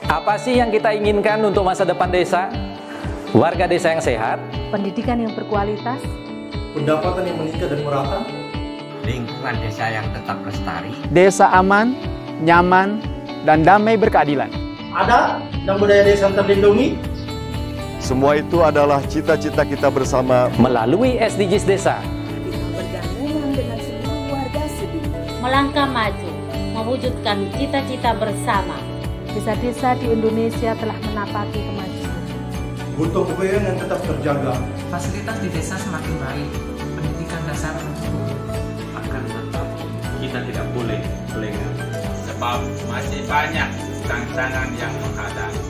Apa sih yang kita inginkan untuk masa depan desa? Warga desa yang sehat, pendidikan yang berkualitas, pendapatan yang meningkat dan merata, lingkungan desa yang tetap lestari, desa aman, nyaman, dan damai berkeadilan. adat dan budaya desa terlindungi. Semua itu adalah cita-cita kita bersama melalui SDGs Desa. bergandengan dengan seluruh warga Sebi. Melangkah maju, mewujudkan cita-cita bersama. Desa-desa di Indonesia telah menapaki kemajuan. Gotong royong yang tetap terjaga. Fasilitas di desa semakin baik, pendidikan dasar mencukupi. Akan tetap kita tidak boleh lengah, sebab masih banyak tantangan yang menghadapi.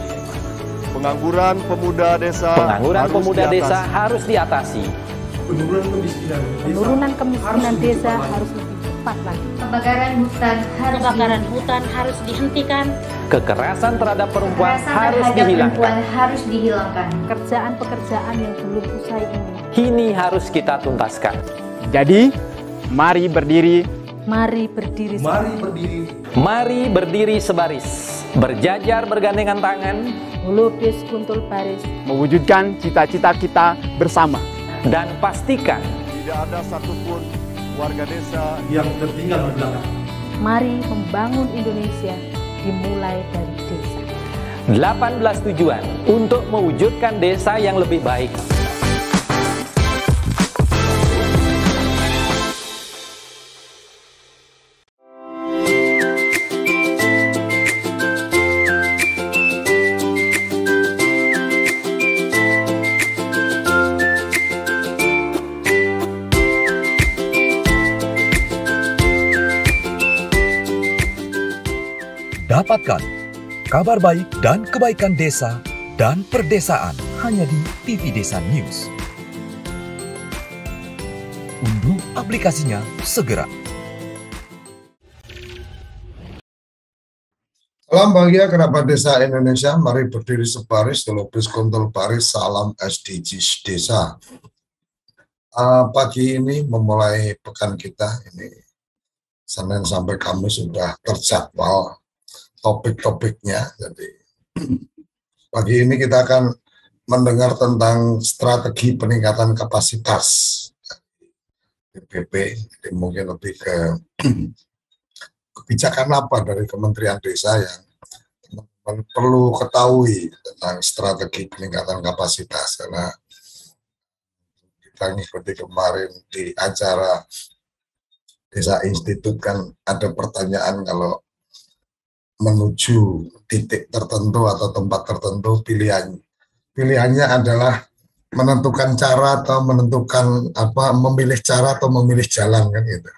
pengangguran pemuda desa. Harus diatasi. Penurunan kemiskinan desa harus lebih cepat lagi. Kebakaran hutan harus dihentikan. Kekerasan terhadap perempuan harus dihilangkan. Pekerjaan-pekerjaan yang belum usai ini. Ini harus kita tuntaskan. Jadi, mari berdiri. Mari berdiri. Mari berdiri sebaris, berjajar bergandengan tangan, melukis kuntul baris, Mewujudkan cita-cita kita bersama. dan pastikan Tidak ada satupun warga desa yang tertinggal di belakang. mari membangun Indonesia dimulai dari desa. 18 tujuan untuk mewujudkan desa yang lebih baik. Dapatkan kabar baik dan kebaikan desa dan perdesaan hanya di TV Desa News. Unduh aplikasinya segera. Salam bahagia kerabat desa Indonesia, mari berdiri sebaris, telupis kuntul baris, salam SDGs Desa. Pagi ini memulai pekan kita, ini Senin sampai Kamis sudah terjadwal topik-topiknya. Jadi pagi ini kita akan mendengar tentang strategi peningkatan kapasitas BPP. Jadi mungkin lebih ke kebijakan apa dari Kementerian Desa yang teman-teman perlu ketahui tentang strategi peningkatan kapasitas, karena kita ngikuti kemarin di acara Desa Institut kan ada pertanyaan kalau menuju titik tertentu atau tempat tertentu pilihannya adalah menentukan cara atau menentukan apa, memilih cara atau memilih jalan kan gitu.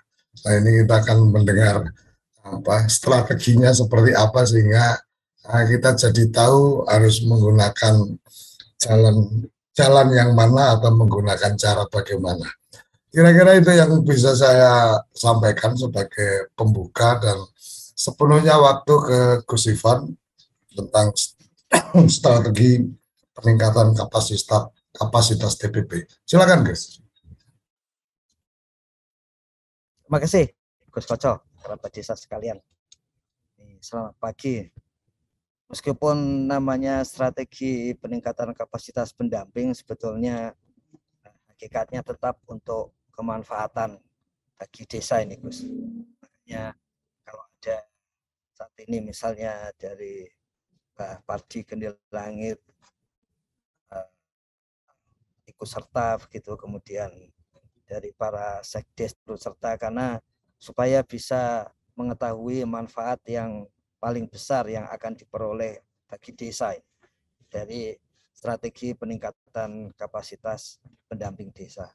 Nah ini kita akan mendengar apa strateginya seperti apa sehingga kita jadi tahu harus menggunakan jalan yang mana atau menggunakan cara bagaimana. Kira-kira itu yang bisa saya sampaikan sebagai pembuka, dan sepenuhnya waktu ke Gus Ivan tentang strategi peningkatan kapasitas TPP. Silakan Gus. Terima kasih Gus Koco, kerabat desa sekalian. Selamat pagi. Meskipun namanya strategi peningkatan kapasitas pendamping, sebetulnya hakikatnya tetap untuk kemanfaatan bagi desa ini Gus. Makanya kalau ada saat ini misalnya dari Pak Pardi Gendil Langit ikut serta begitu, kemudian dari para sekdes turut serta, karena supaya bisa mengetahui manfaat yang paling besar yang akan diperoleh bagi desa dari strategi peningkatan kapasitas pendamping desa.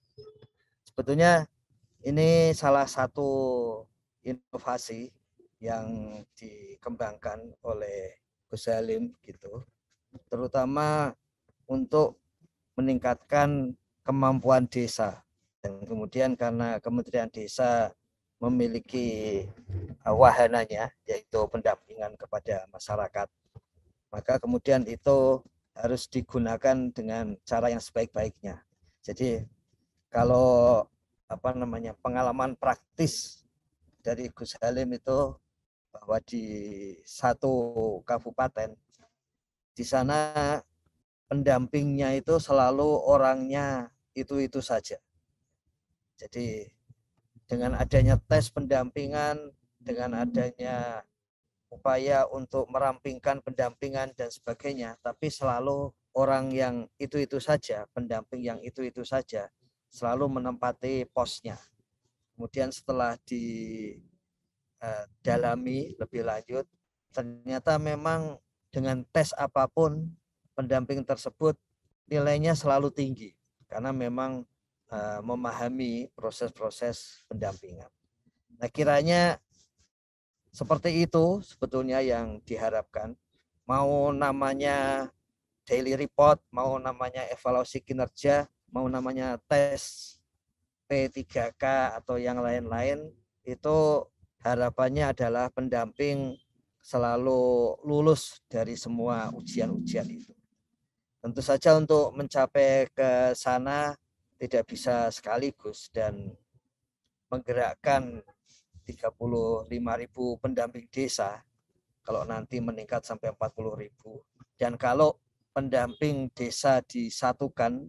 Sebetulnya ini salah satu inovasi yang dikembangkan oleh Gus Halim gitu, terutama untuk meningkatkan kemampuan desa. Dan kemudian karena Kementerian Desa memiliki wahananya, yaitu pendampingan kepada masyarakat, maka kemudian itu harus digunakan dengan cara yang sebaik-baiknya. Jadi kalau pengalaman praktis dari Gus Halim itu bahwa di satu kabupaten di sana pendampingnya itu selalu orangnya itu saja. Jadi dengan adanya tes pendampingan, dengan adanya upaya untuk merampingkan pendampingan dan sebagainya, tapi selalu orang yang itu saja, pendamping yang itu saja, selalu menempati posnya. Kemudian setelah didalami lebih lanjut, ternyata memang dengan tes apapun pendamping tersebut nilainya selalu tinggi karena memang memahami proses-proses pendampingan. Nah, kiranya seperti itu sebetulnya yang diharapkan. Mau namanya daily report, mau namanya evaluasi kinerja, mau namanya tes P3K atau yang lain-lain, itu harapannya adalah pendamping selalu lulus dari semua ujian-ujian itu. Tentu saja untuk mencapai ke sana tidak bisa sekaligus dan menggerakkan 35.000 pendamping desa kalau nanti meningkat sampai 40.000. Dan kalau pendamping desa disatukan,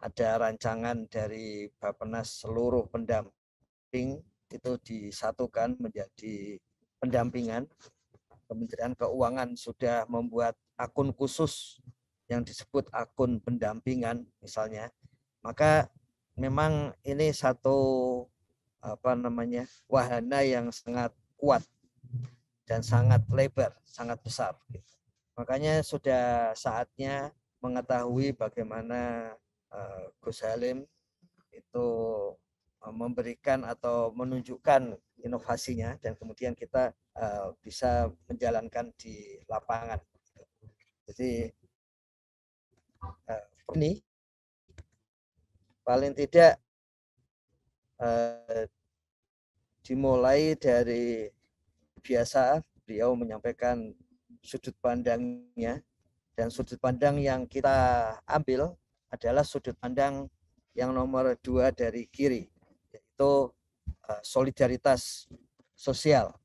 ada rancangan dari Bappenas seluruh pendamping itu disatukan menjadi pendampingan. Kementerian Keuangan sudah membuat akun khusus yang disebut akun pendampingan misalnya, maka memang ini satu wahana yang sangat kuat dan sangat lebar, sangat besar. Makanya sudah saatnya mengetahui bagaimana Gus Halim itu memberikan atau menunjukkan inovasinya dan kemudian kita bisa menjalankan di lapangan. Jadi ini paling tidak dimulai dari biasa beliau menyampaikan sudut pandangnya, dan sudut pandang yang kita ambil adalah sudut pandang yang nomor 2 dari kiri, yaitu solidaritas sosial.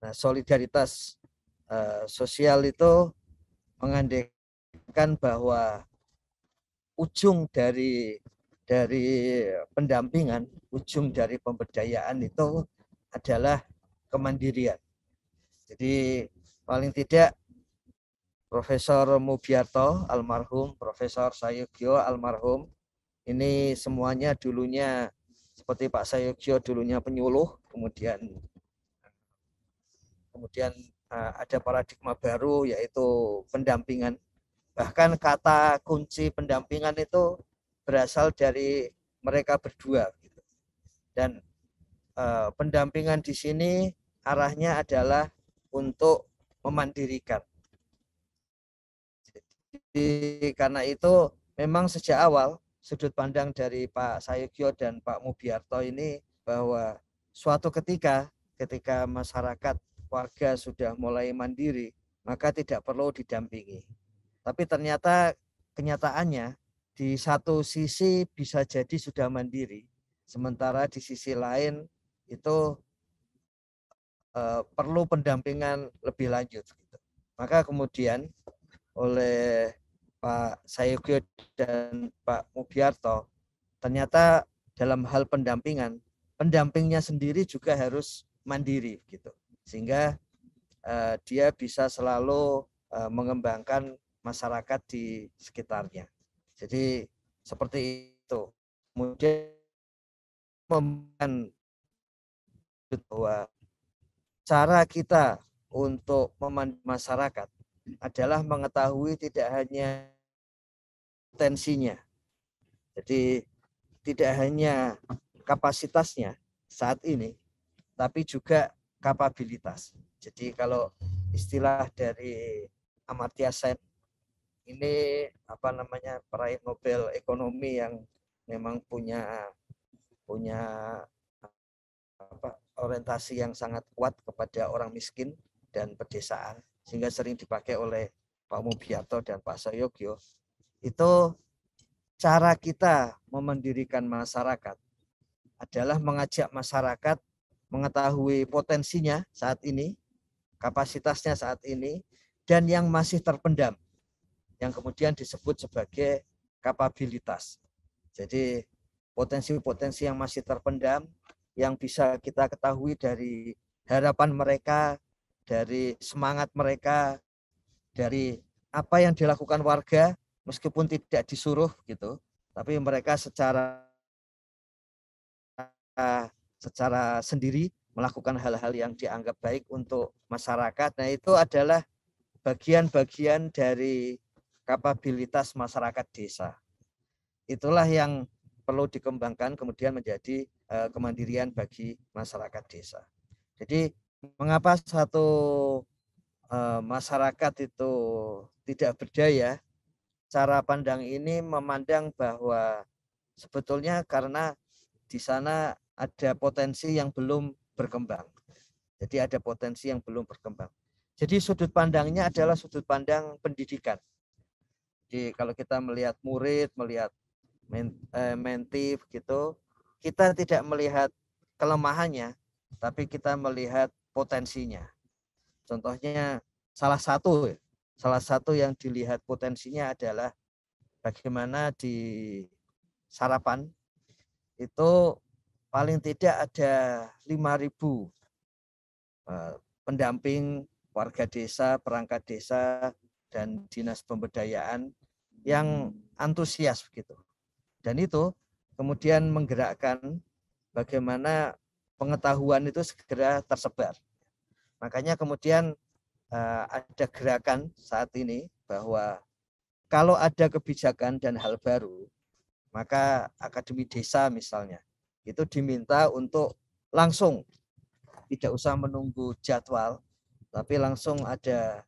Nah, solidaritas sosial itu mengandaikan bahwa ujung dari pendampingan, ujung dari pemberdayaan itu adalah kemandirian. Jadi paling tidak Profesor Mubiarto almarhum, Profesor Sayugyo almarhum, ini semuanya dulunya seperti Pak Sayugyo dulunya penyuluh, kemudian ada paradigma baru yaitu pendampingan. Bahkan kata kunci pendampingan itu berasal dari mereka berdua. Dan pendampingan di sini arahnya adalah untuk memandirikan. Jadi karena itu memang sejak awal sudut pandang dari Pak Sayugyo dan Pak Mubiarto ini bahwa suatu ketika masyarakat warga sudah mulai mandiri, maka tidak perlu didampingi. Tapi ternyata kenyataannya di satu sisi bisa jadi sudah mandiri, sementara di sisi lain itu perlu pendampingan lebih lanjut. Maka kemudian oleh Pak Sayugyo dan Pak Mubiarto, ternyata dalam hal pendampingnya sendiri juga harus mandiri gitu, sehingga dia bisa selalu mengembangkan masyarakat di sekitarnya. Jadi seperti itu. Kemudian bahwa cara kita untuk memandu masyarakat adalah mengetahui tidak hanya potensinya, jadi tidak hanya kapasitasnya saat ini, tapi juga kapabilitas. Jadi kalau istilah dari Amartya Sen, ini peraih Nobel Ekonomi yang memang punya orientasi yang sangat kuat kepada orang miskin dan pedesaan, sehingga sering dipakai oleh Pak Mubiarto dan Pak Sayugyo. Itu cara kita memandirikan masyarakat adalah mengajak masyarakat mengetahui potensinya saat ini, kapasitasnya saat ini, dan yang masih terpendam. yang kemudian disebut sebagai kapabilitas. Jadi potensi-potensi yang masih terpendam, yang bisa kita ketahui dari harapan mereka, dari semangat mereka, dari apa yang dilakukan warga, meskipun tidak disuruh gitu, tapi mereka secara sendiri melakukan hal-hal yang dianggap baik untuk masyarakat. Nah, itu adalah bagian-bagian dari kapabilitas masyarakat desa. Itulah yang perlu dikembangkan kemudian menjadi kemandirian bagi masyarakat desa. Jadi mengapa satu masyarakat itu tidak berdaya? Cara pandang ini memandang bahwa sebetulnya karena di sana ada potensi yang belum berkembang. Jadi ada potensi yang belum berkembang. Jadi sudut pandangnya adalah sudut pandang pendidikan. Jadi kalau kita melihat murid, melihat menti gitu, kita tidak melihat kelemahannya, tapi kita melihat potensinya. Contohnya salah satu yang dilihat potensinya adalah bagaimana di Sarapan itu paling tidak ada 5.000 pendamping warga desa, perangkat desa, dan dinas pemberdayaan yang antusias begitu. Dan itu kemudian menggerakkan bagaimana pengetahuan itu segera tersebar. Makanya kemudian ada gerakan saat ini bahwa kalau ada kebijakan dan hal baru, maka Akademi Desa misalnya, itu diminta untuk langsung, tidak usah menunggu jadwal, tapi langsung ada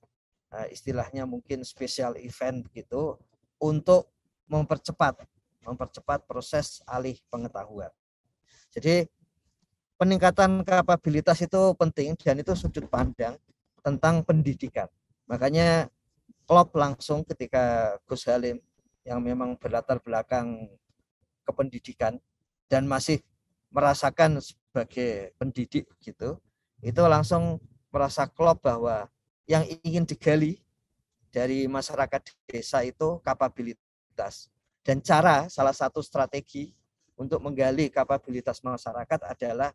istilahnya mungkin special event gitu untuk mempercepat proses alih pengetahuan. Jadi peningkatan kapabilitas itu penting dan itu sudut pandang tentang pendidikan. Makanya klop langsung ketika Gus Halim yang memang berlatar belakang kependidikan dan masih merasakan sebagai pendidik gitu, itu langsung merasa klop bahwa yang ingin digali dari masyarakat desa itu kapabilitas. Dan salah satu strategi untuk menggali kapabilitas masyarakat adalah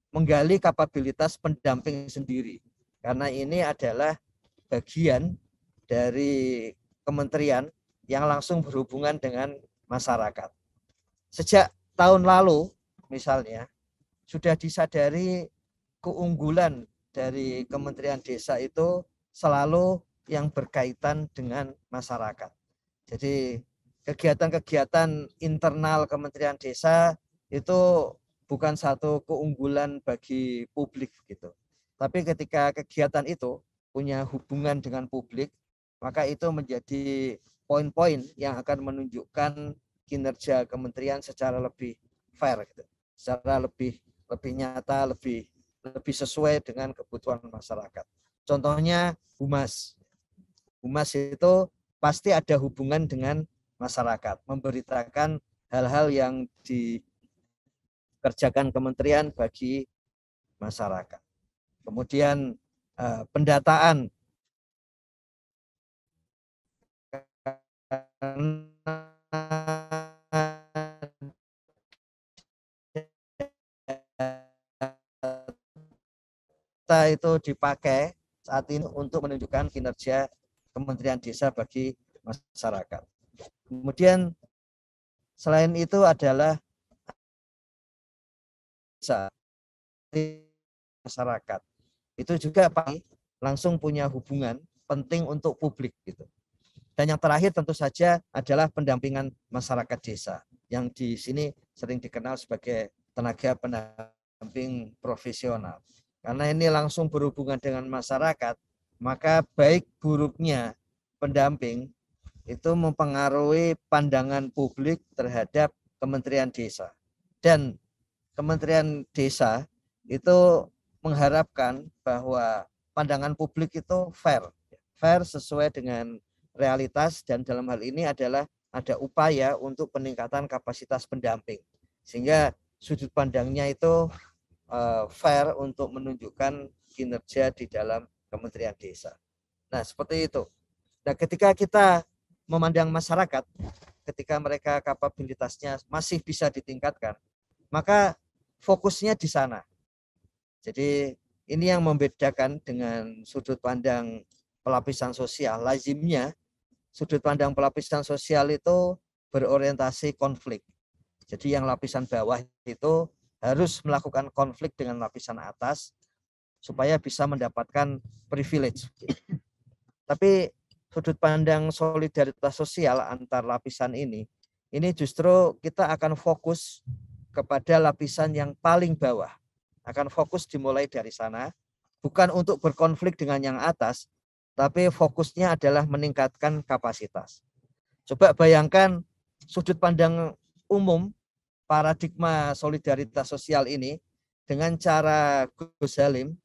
menggali kapabilitas pendamping sendiri. Karena ini adalah bagian dari kementerian yang langsung berhubungan dengan masyarakat. Sejak tahun lalu misalnya sudah disadari keunggulan dari Kementerian Desa itu selalu yang berkaitan dengan masyarakat. Jadi kegiatan-kegiatan internal Kementerian Desa itu bukan satu keunggulan bagi publik gitu. Tapi ketika kegiatan itu punya hubungan dengan publik, maka itu menjadi poin-poin yang akan menunjukkan kinerja kementerian secara lebih fair gitu. Secara lebih nyata, lebih sesuai dengan kebutuhan masyarakat. Contohnya Humas. Humas itu pasti ada hubungan dengan masyarakat, memberitakan hal-hal yang dikerjakan kementerian bagi masyarakat. Kemudian pendataan itu dipakai saat ini untuk menunjukkan kinerja Kementerian Desa bagi masyarakat. Kemudian selain itu adalah masyarakat. Itu juga langsung punya hubungan penting untuk publik gitu. Dan yang terakhir tentu saja adalah pendampingan masyarakat desa yang di sini sering dikenal sebagai tenaga pendamping profesional. Karena ini langsung berhubungan dengan masyarakat, maka baik buruknya pendamping itu mempengaruhi pandangan publik terhadap Kementerian Desa. Dan Kementerian Desa itu mengharapkan bahwa pandangan publik itu fair sesuai dengan realitas, dan dalam hal ini adalah ada upaya untuk peningkatan kapasitas pendamping. Sehingga sudut pandangnya itu fair untuk menunjukkan kinerja di dalam Kementerian Desa. Nah, seperti itu. Nah, ketika kita memandang masyarakat ketika mereka kapabilitasnya masih bisa ditingkatkan, maka fokusnya di sana. Jadi ini yang membedakan dengan sudut pandang pelapisan sosial. Lazimnya sudut pandang pelapisan sosial itu berorientasi konflik. Jadi yang lapisan bawah itu harus melakukan konflik dengan lapisan atas supaya bisa mendapatkan privilege. Tapi sudut pandang solidaritas sosial antar lapisan ini justru kita akan fokus kepada lapisan yang paling bawah. Akan fokus dimulai dari sana, bukan untuk berkonflik dengan yang atas, tapi fokusnya adalah meningkatkan kapasitas. Coba bayangkan sudut pandang umum paradigma solidaritas sosial ini dengan cara Gus Halim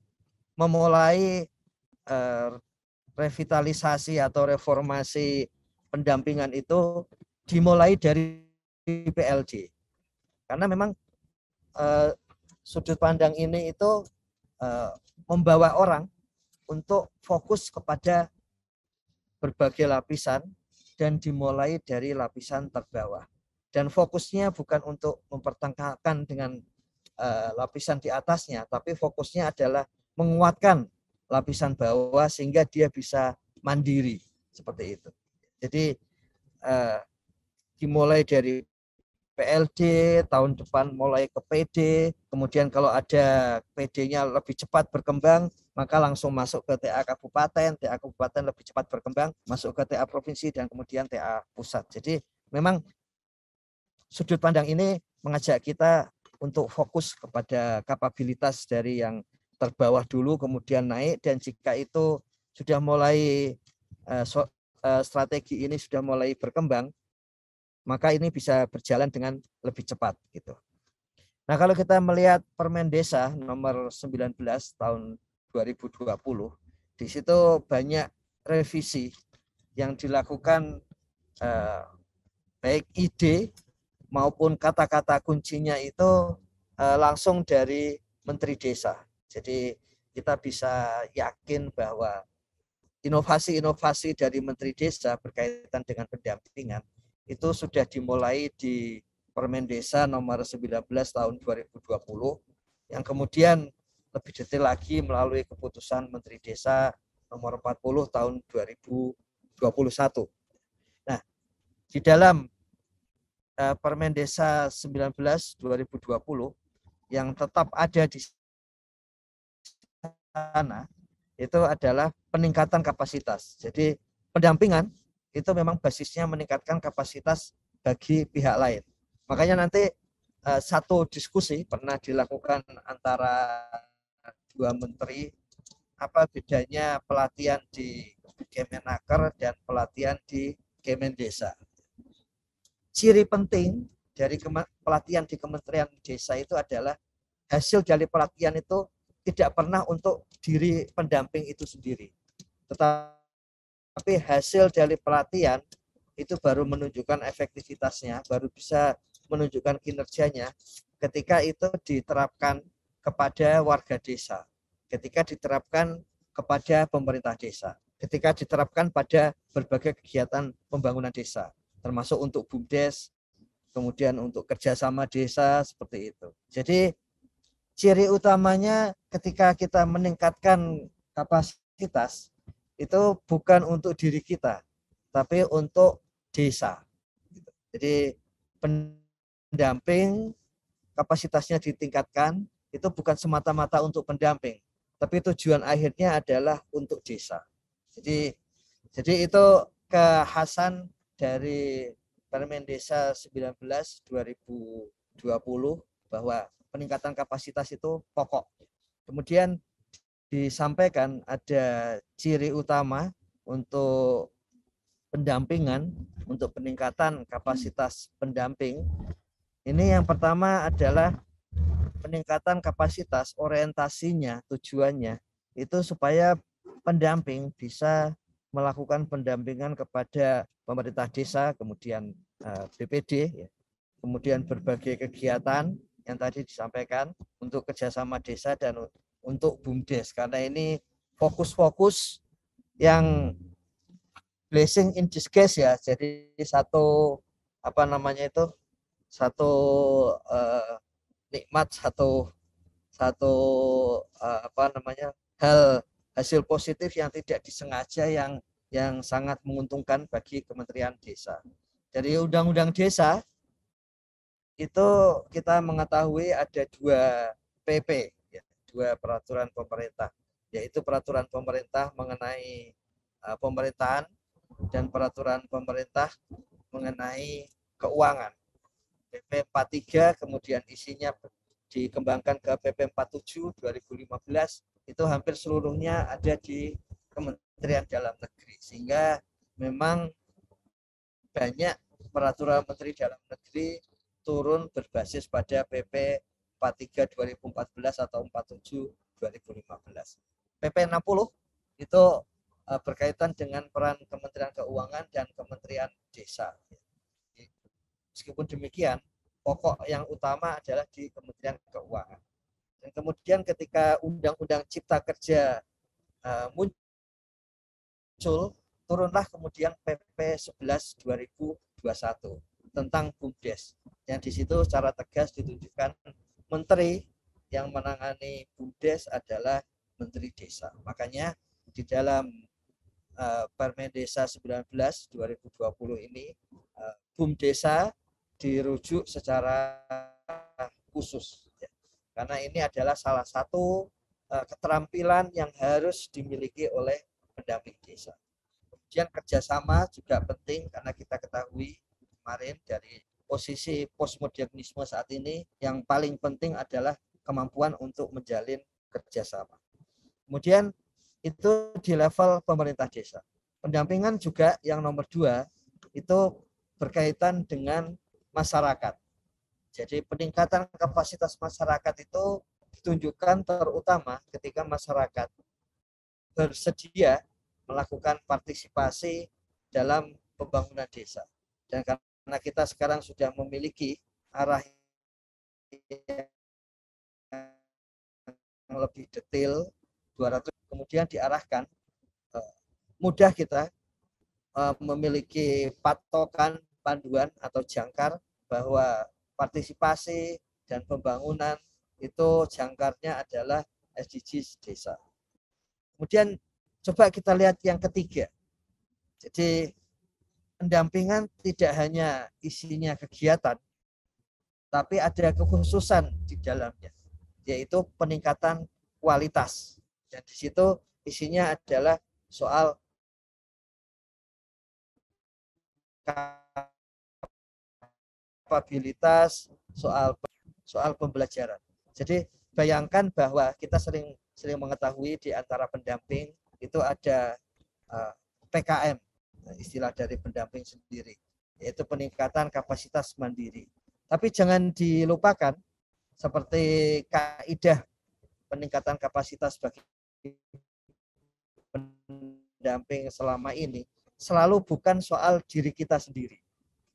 memulai revitalisasi atau reformasi pendampingan itu dimulai dari PLJ. Karena memang sudut pandang ini itu membawa orang untuk fokus kepada berbagai lapisan dan dimulai dari lapisan terbawah. Dan fokusnya bukan untuk mempertengkarkan dengan lapisan di atasnya, tapi fokusnya adalah menguatkan lapisan bawah sehingga dia bisa mandiri seperti itu. Jadi dimulai dari PLD, tahun depan mulai ke PD, kemudian kalau ada PD-nya lebih cepat berkembang, maka langsung masuk ke TA Kabupaten lebih cepat berkembang, masuk ke TA Provinsi, dan kemudian TA Pusat. Jadi memang sudut pandang ini mengajak kita untuk fokus kepada kapabilitas dari yang terbawah dulu, kemudian naik, dan jika itu sudah mulai strategi ini sudah mulai berkembang, maka ini bisa berjalan dengan lebih cepat gitu. Nah, kalau kita melihat Permen Desa nomor 19 tahun 2020, di situ banyak revisi yang dilakukan, baik ide maupun kata-kata kuncinya itu langsung dari Menteri Desa. Jadi kita bisa yakin bahwa inovasi-inovasi dari Menteri Desa berkaitan dengan pendampingan itu sudah dimulai di Permen Desa nomor 19 tahun 2020, yang kemudian lebih detail lagi melalui keputusan Menteri Desa nomor 40 tahun 2021. Nah, di dalam Permen Desa 19 2020 yang tetap ada di sana itu adalah peningkatan kapasitas. Jadi pendampingan itu memang basisnya meningkatkan kapasitas bagi pihak lain. Makanya nanti satu diskusi pernah dilakukan antara dua menteri, apa bedanya pelatihan di Kemenaker dan pelatihan di Kemendesa. Ciri penting dari pelatihan di Kementerian Desa itu adalah hasil dari pelatihan itu tidak pernah untuk diri pendamping itu sendiri, tapi hasil dari pelatihan itu baru menunjukkan efektivitasnya, baru bisa menunjukkan kinerjanya ketika itu diterapkan kepada warga desa, ketika diterapkan kepada pemerintah desa, ketika diterapkan pada berbagai kegiatan pembangunan desa, termasuk untuk BUMDes, kemudian untuk kerjasama desa seperti itu. Jadi ciri utamanya ketika kita meningkatkan kapasitas itu bukan untuk diri kita, tapi untuk desa. Jadi pendamping kapasitasnya ditingkatkan itu bukan semata-mata untuk pendamping, tapi tujuan akhirnya adalah untuk desa. Jadi itu kekhasan dari Permen Desa 19 2020 bahwa peningkatan kapasitas itu pokok. Kemudian disampaikan ada ciri utama untuk pendampingan, untuk peningkatan kapasitas pendamping. Ini yang pertama adalah peningkatan kapasitas, orientasinya, tujuannya itu supaya pendamping bisa melakukan pendampingan kepada pemerintah desa, kemudian BPD, kemudian berbagai kegiatan yang tadi disampaikan untuk kerjasama desa dan untuk BUMDes, karena ini fokus-fokus yang blessing in disguise ya. Jadi satu apa namanya itu, satu nikmat, satu apa namanya, hasil positif yang tidak disengaja yang sangat menguntungkan bagi Kementerian Desa. Dari Undang-Undang Desa itu kita mengetahui ada 2 PP, ya, 2 peraturan pemerintah, yaitu peraturan pemerintah mengenai pemerintahan dan peraturan pemerintah mengenai keuangan. PP 43 kemudian isinya dikembangkan ke PP 47 2015, itu hampir seluruhnya ada di Kementerian Dalam Negeri, sehingga memang banyak peraturan Menteri Dalam Negeri turun berbasis pada PP 43 2014 atau 47 2015. PP 60 itu berkaitan dengan peran Kementerian Keuangan dan Kementerian Desa. Meskipun demikian, pokok yang utama adalah di Kementerian Keuangan. Dan kemudian ketika Undang-Undang Cipta Kerja muncul, turunlah kemudian PP 11 2021 tentang BUMDes. Yang di situ secara tegas ditunjukkan menteri yang menangani BUMDes adalah Menteri Desa. Makanya di dalam Permen Desa 19 2020 ini BUMDesa dirujuk secara khusus, ya. Karena ini adalah salah satu keterampilan yang harus dimiliki oleh pendamping desa. Kemudian kerjasama juga penting, karena kita ketahui kemarin dari posisi postmodernisme saat ini yang paling penting adalah kemampuan untuk menjalin kerjasama. Kemudian itu di level pemerintah desa. Pendampingan juga yang nomor 2 itu berkaitan dengan masyarakat. Jadi peningkatan kapasitas masyarakat itu ditunjukkan terutama ketika masyarakat bersedia melakukan partisipasi dalam pembangunan desa. Dan karena kita sekarang sudah memiliki arah yang lebih detail, 200 kemudian diarahkan, mudah kita memiliki patokan panduan atau jangkar bahwa partisipasi dan pembangunan itu jangkarnya adalah SDGs desa. Kemudian coba kita lihat yang ketiga. Jadi pendampingan tidak hanya isinya kegiatan, tapi ada kekhususan di dalamnya, yaitu peningkatan kualitas. Dan di situ isinya adalah soal kapabilitas, soal pembelajaran. Jadi bayangkan bahwa kita sering mengetahui di antara pendamping itu ada PKM, istilah dari pendamping sendiri, yaitu peningkatan kapasitas mandiri. Tapi jangan dilupakan seperti kaidah peningkatan kapasitas bagi pendamping selama ini selalu bukan soal diri kita sendiri,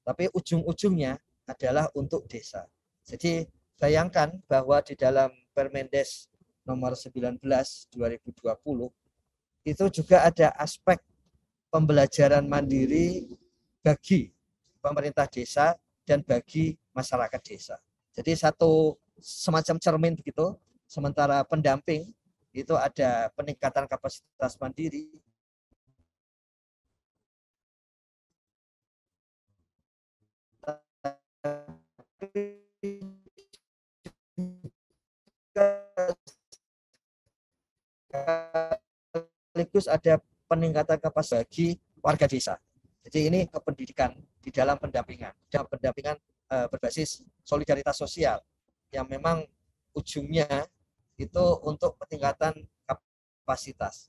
tapi ujung-ujungnya adalah untuk desa. Jadi bayangkan bahwa di dalam Permendes nomor 19 2020 itu juga ada aspek pembelajaran mandiri bagi pemerintah desa dan bagi masyarakat desa. Jadi satu semacam cermin begitu, sementara pendamping itu ada peningkatan kapasitas mandiri, sekaligus ada peningkatan kapasitas bagi warga desa. Jadi ini kependidikan di dalam pendampingan. Dalam pendampingan berbasis solidaritas sosial yang memang ujungnya itu untuk peningkatan kapasitas.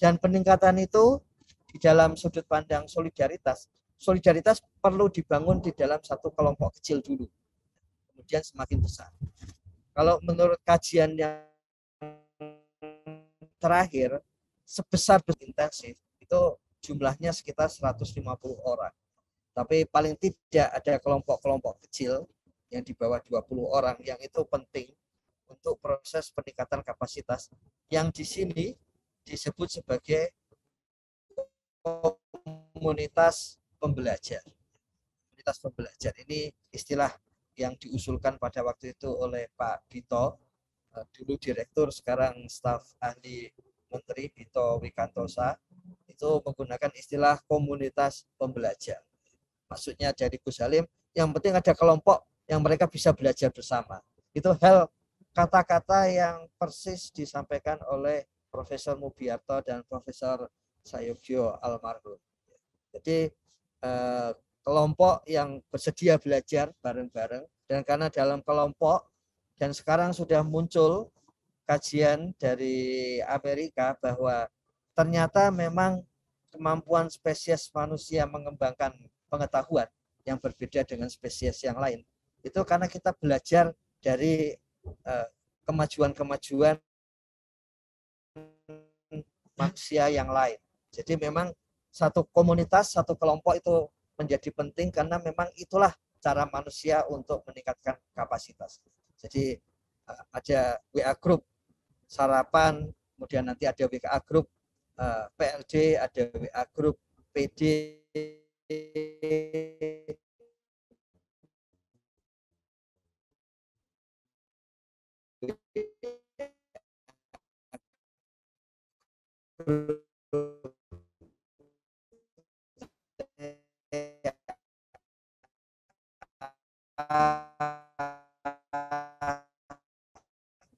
Dan peningkatan itu di dalam sudut pandang solidaritas perlu dibangun di dalam satu kelompok kecil dulu, kemudian semakin besar. Kalau menurut kajian yang terakhir, sebesar intensif itu jumlahnya sekitar 150 orang. Tapi paling tidak ada kelompok-kelompok kecil yang di bawah 20 orang yang itu penting untuk proses peningkatan kapasitas yang di sini disebut sebagai komunitas pembelajar. Komunitas pembelajar ini istilah yang diusulkan pada waktu itu oleh Pak Dito, dulu direktur, sekarang staf ahli menteri, Dito Wikantosa, itu menggunakan istilah komunitas pembelajar. Maksudnya dari Gus Halim, yang penting ada kelompok yang mereka bisa belajar bersama. Itu hal kata-kata yang persis disampaikan oleh Profesor Mubiarto dan Profesor Sayogyo almarhum. Jadi kelompok yang bersedia belajar bareng-bareng, dan karena dalam kelompok, dan sekarang sudah muncul kajian dari Amerika bahwa ternyata memang kemampuan spesies manusia mengembangkan pengetahuan yang berbeda dengan spesies yang lain. Itu karena kita belajar dari kemajuan-kemajuan manusia yang lain. Jadi memang satu komunitas, satu kelompok itu menjadi penting karena memang itulah cara manusia untuk meningkatkan kapasitas. Jadi ada WA group sarapan, kemudian nanti ada WA group PLD, ada WA group PD,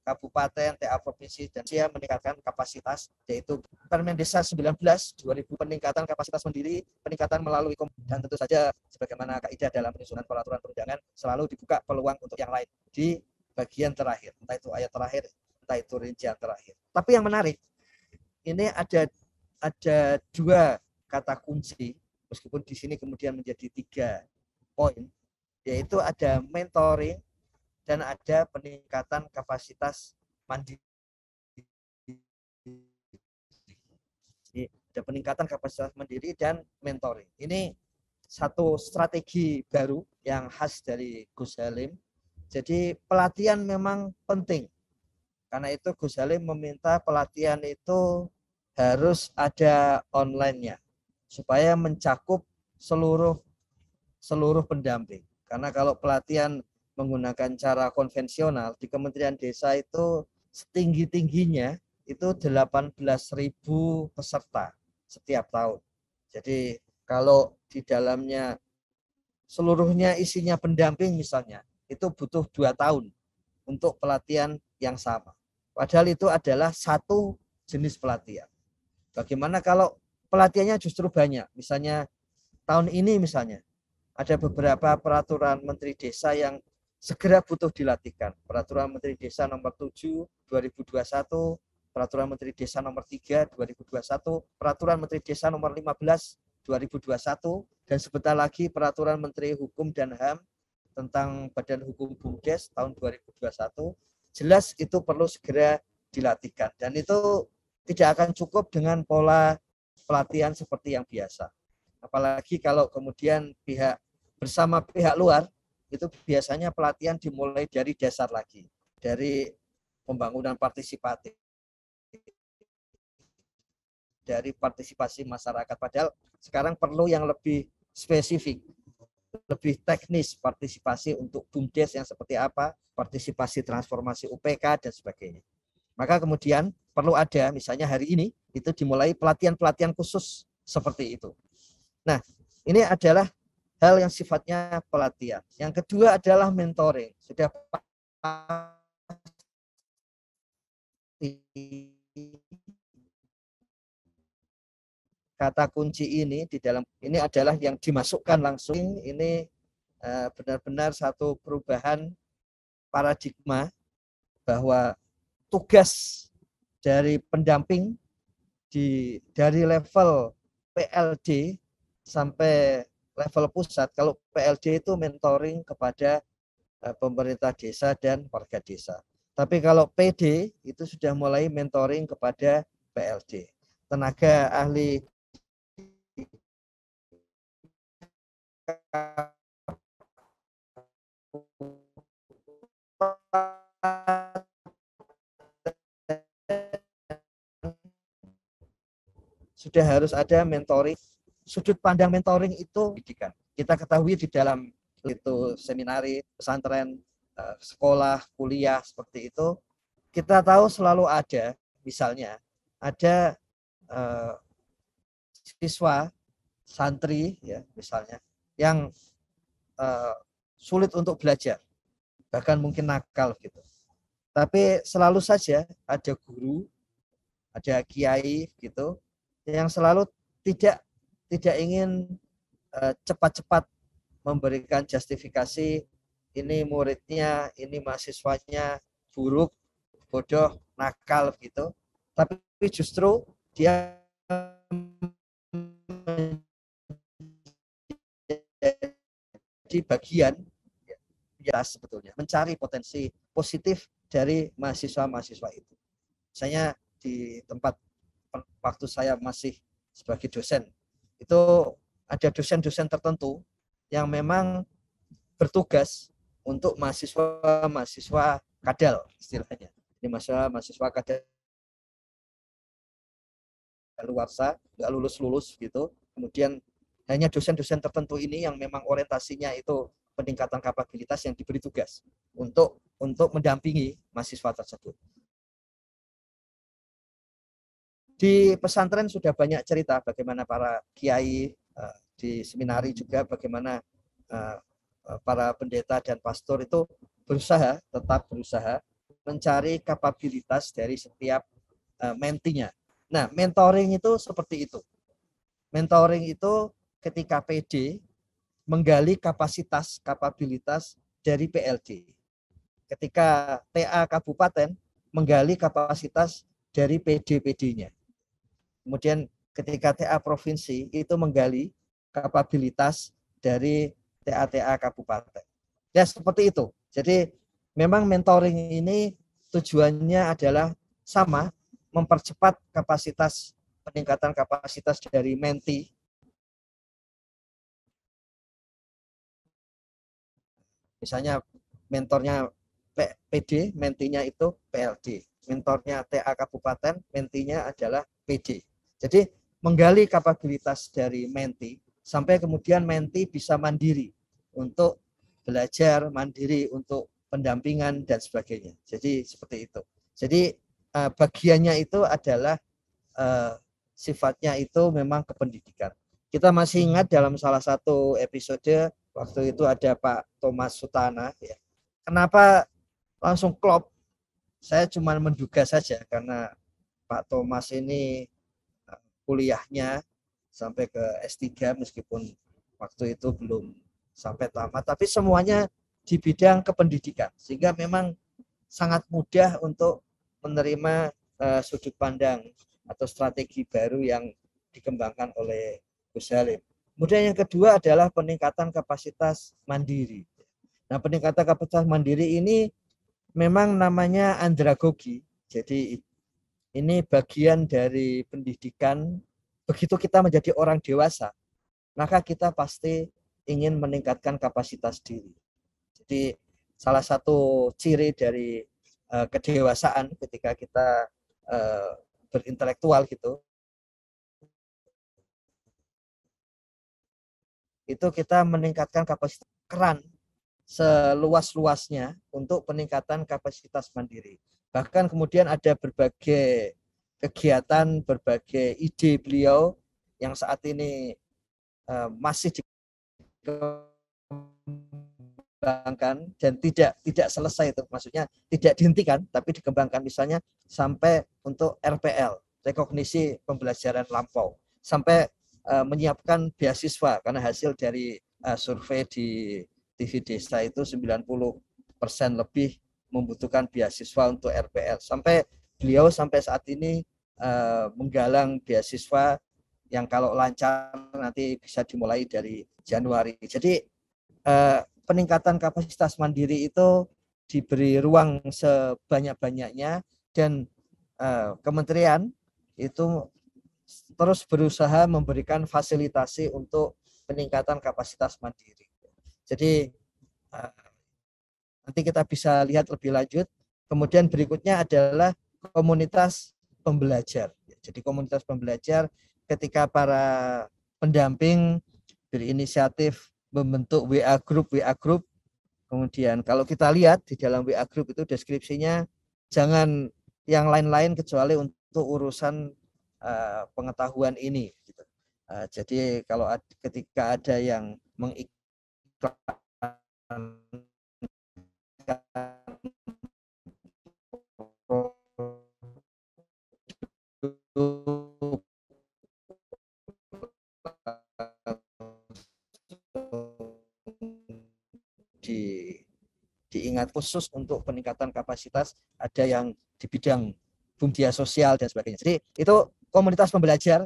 kabupaten, TA provinsi, dan dia meningkatkan kapasitas, yaitu Permendesa 19 2000, peningkatan kapasitas mandiri, peningkatan melalui dan tentu saja sebagaimana kaidah dalam penyusunan peraturan perundangan selalu dibuka peluang untuk yang lain di bagian terakhir, entah itu ayat terakhir, entah itu rincian terakhir. Tapi yang menarik, ini ada dua kata kunci, meskipun di sini kemudian menjadi 3 poin, yaitu ada mentoring dan ada peningkatan kapasitas mandiri. Jadi, ada peningkatan kapasitas mandiri dan mentoring. Ini satu strategi baru yang khas dari Gus Halim. Jadi pelatihan memang penting. Karena itu Gus Halim meminta pelatihan itu harus ada online-nya supaya mencakup seluruh pendamping. Karena kalau pelatihan menggunakan cara konvensional di Kementerian Desa itu setinggi-tingginya itu 18.000 peserta setiap tahun. Jadi kalau di dalamnya seluruhnya isinya pendamping misalnya, itu butuh 2 tahun untuk pelatihan yang sama. Padahal itu adalah satu jenis pelatihan. Bagaimana kalau pelatihannya justru banyak? Misalnya tahun ini misalnya ada beberapa peraturan Menteri Desa yang segera butuh dilatihkan. Peraturan Menteri Desa nomor 7 2021, Peraturan Menteri Desa nomor 3 2021, Peraturan Menteri Desa nomor 15 2021, dan sebentar lagi Peraturan Menteri Hukum dan HAM tentang Badan Hukum BUMDes tahun 2021. Jelas itu perlu segera dilatihkan, dan itu tidak akan cukup dengan pola pelatihan seperti yang biasa. Apalagi kalau kemudian bersama pihak luar, itu biasanya pelatihan dimulai dari dasar lagi, dari pembangunan partisipatif, dari partisipasi masyarakat. Padahal sekarang perlu yang lebih spesifik, lebih teknis, partisipasi untuk BUMDes yang seperti apa, partisipasi transformasi UPK dan sebagainya. Maka kemudian perlu ada, misalnya hari ini itu dimulai pelatihan-pelatihan khusus seperti itu. Nah, ini adalah hal yang sifatnya pelatihan. Yang kedua adalah mentoring. Sudah kata kunci ini di dalam ini adalah yang dimasukkan langsung. Ini benar-benar satu perubahan paradigma bahwa tugas dari pendamping dari level PLD sampai level pusat. Kalau PLD itu mentoring kepada pemerintah desa dan warga desa. Tapi kalau PD itu sudah mulai mentoring kepada PLD. Tenaga ahli sudah harus ada mentoring. Sudut pandang mentoring itu pendidikan. Kita ketahui di dalam itu seminari, pesantren, sekolah, kuliah seperti itu, kita tahu selalu ada, misalnya ada siswa santri ya misalnya yang sulit untuk belajar, bahkan mungkin nakal gitu. Tapi selalu saja ada guru, ada kiai gitu yang selalu tidak ingin cepat-cepat memberikan justifikasi ini muridnya, ini mahasiswanya buruk, bodoh, nakal gitu. Tapi justru dia di bagian ya sebetulnya mencari potensi positif dari mahasiswa-mahasiswa itu. Misalnya di tempat waktu saya masih sebagai dosen, itu ada dosen-dosen tertentu yang memang bertugas untuk mahasiswa-mahasiswa kadal istilahnya. Ini mahasiswa kadal luarsa, nggak lulus-lulus gitu. Kemudian hanya dosen-dosen tertentu ini yang memang orientasinya itu peningkatan kapabilitas yang diberi tugas untuk mendampingi mahasiswa tersebut. Di pesantren sudah banyak cerita bagaimana para kiai, di seminari juga bagaimana para pendeta dan pastor itu tetap berusaha mencari kapabilitas dari setiap mentinya. Nah, mentoring itu seperti itu. Mentoring itu ketika PD menggali kapabilitas dari PLD. Ketika TA kabupaten menggali kapasitas dari PD-PD-nya. Kemudian ketika TA provinsi itu menggali kapabilitas dari TA-TA kabupaten. Ya seperti itu. Jadi memang mentoring ini tujuannya adalah sama, mempercepat peningkatan kapasitas dari menti. Misalnya mentornya PD, mentinya itu PLD. Mentornya TA kabupaten, mentinya adalah PD. Jadi menggali kapabilitas dari menti sampai kemudian menti bisa mandiri untuk belajar, mandiri untuk pendampingan dan sebagainya. Jadi seperti itu. Jadi bagiannya itu adalah sifatnya itu memang kependidikan. Kita masih ingat dalam salah satu episode waktu itu ada Pak Thomas Sutana. Ya. Kenapa langsung klop? Saya cuma menduga saja karena Pak Thomas ini kuliahnya sampai ke S3 meskipun waktu itu belum sampai tamat. Tapi semuanya di bidang kependidikan. Sehingga memang sangat mudah untuk menerima sudut pandang atau strategi baru yang dikembangkan oleh Gus Halim. Kemudian yang kedua adalah peningkatan kapasitas mandiri. Nah, peningkatan kapasitas mandiri ini memang namanya andragogi. Jadi ini bagian dari pendidikan. Begitu kita menjadi orang dewasa, maka kita pasti ingin meningkatkan kapasitas diri. Jadi salah satu ciri dari kedewasaan ketika kita berintelektual gitu, itu kita meningkatkan kapasitas keran seluas-luasnya untuk peningkatan kapasitas mandiri. Bahkan kemudian ada berbagai kegiatan, berbagai ide beliau yang saat ini masih dikembangkan dan tidak selesai itu, maksudnya tidak dihentikan tapi dikembangkan, misalnya sampai untuk RPL, rekognisi pembelajaran lampau, sampai menyiapkan beasiswa karena hasil dari survei di TV Desa itu 90% lebih membutuhkan beasiswa untuk RPL. Sampai beliau sampai saat ini menggalang beasiswa yang kalau lancar nanti bisa dimulai dari Januari. Jadi peningkatan kapasitas mandiri itu diberi ruang sebanyak-banyaknya dan kementerian itu terus berusaha memberikan fasilitasi untuk peningkatan kapasitas mandiri. Jadi nanti kita bisa lihat lebih lanjut. Kemudian berikutnya adalah komunitas pembelajar. Jadi komunitas pembelajar ketika para pendamping berinisiatif membentuk WA group, kemudian kalau kita lihat di dalam WA group itu deskripsinya jangan yang lain-lain kecuali untuk urusan pengetahuan ini. Gitu. Jadi kalau ketika ada yang mengiklankan diingat khusus untuk peningkatan kapasitas, ada yang di bidang media sosial dan sebagainya. Jadi itu komunitas pembelajar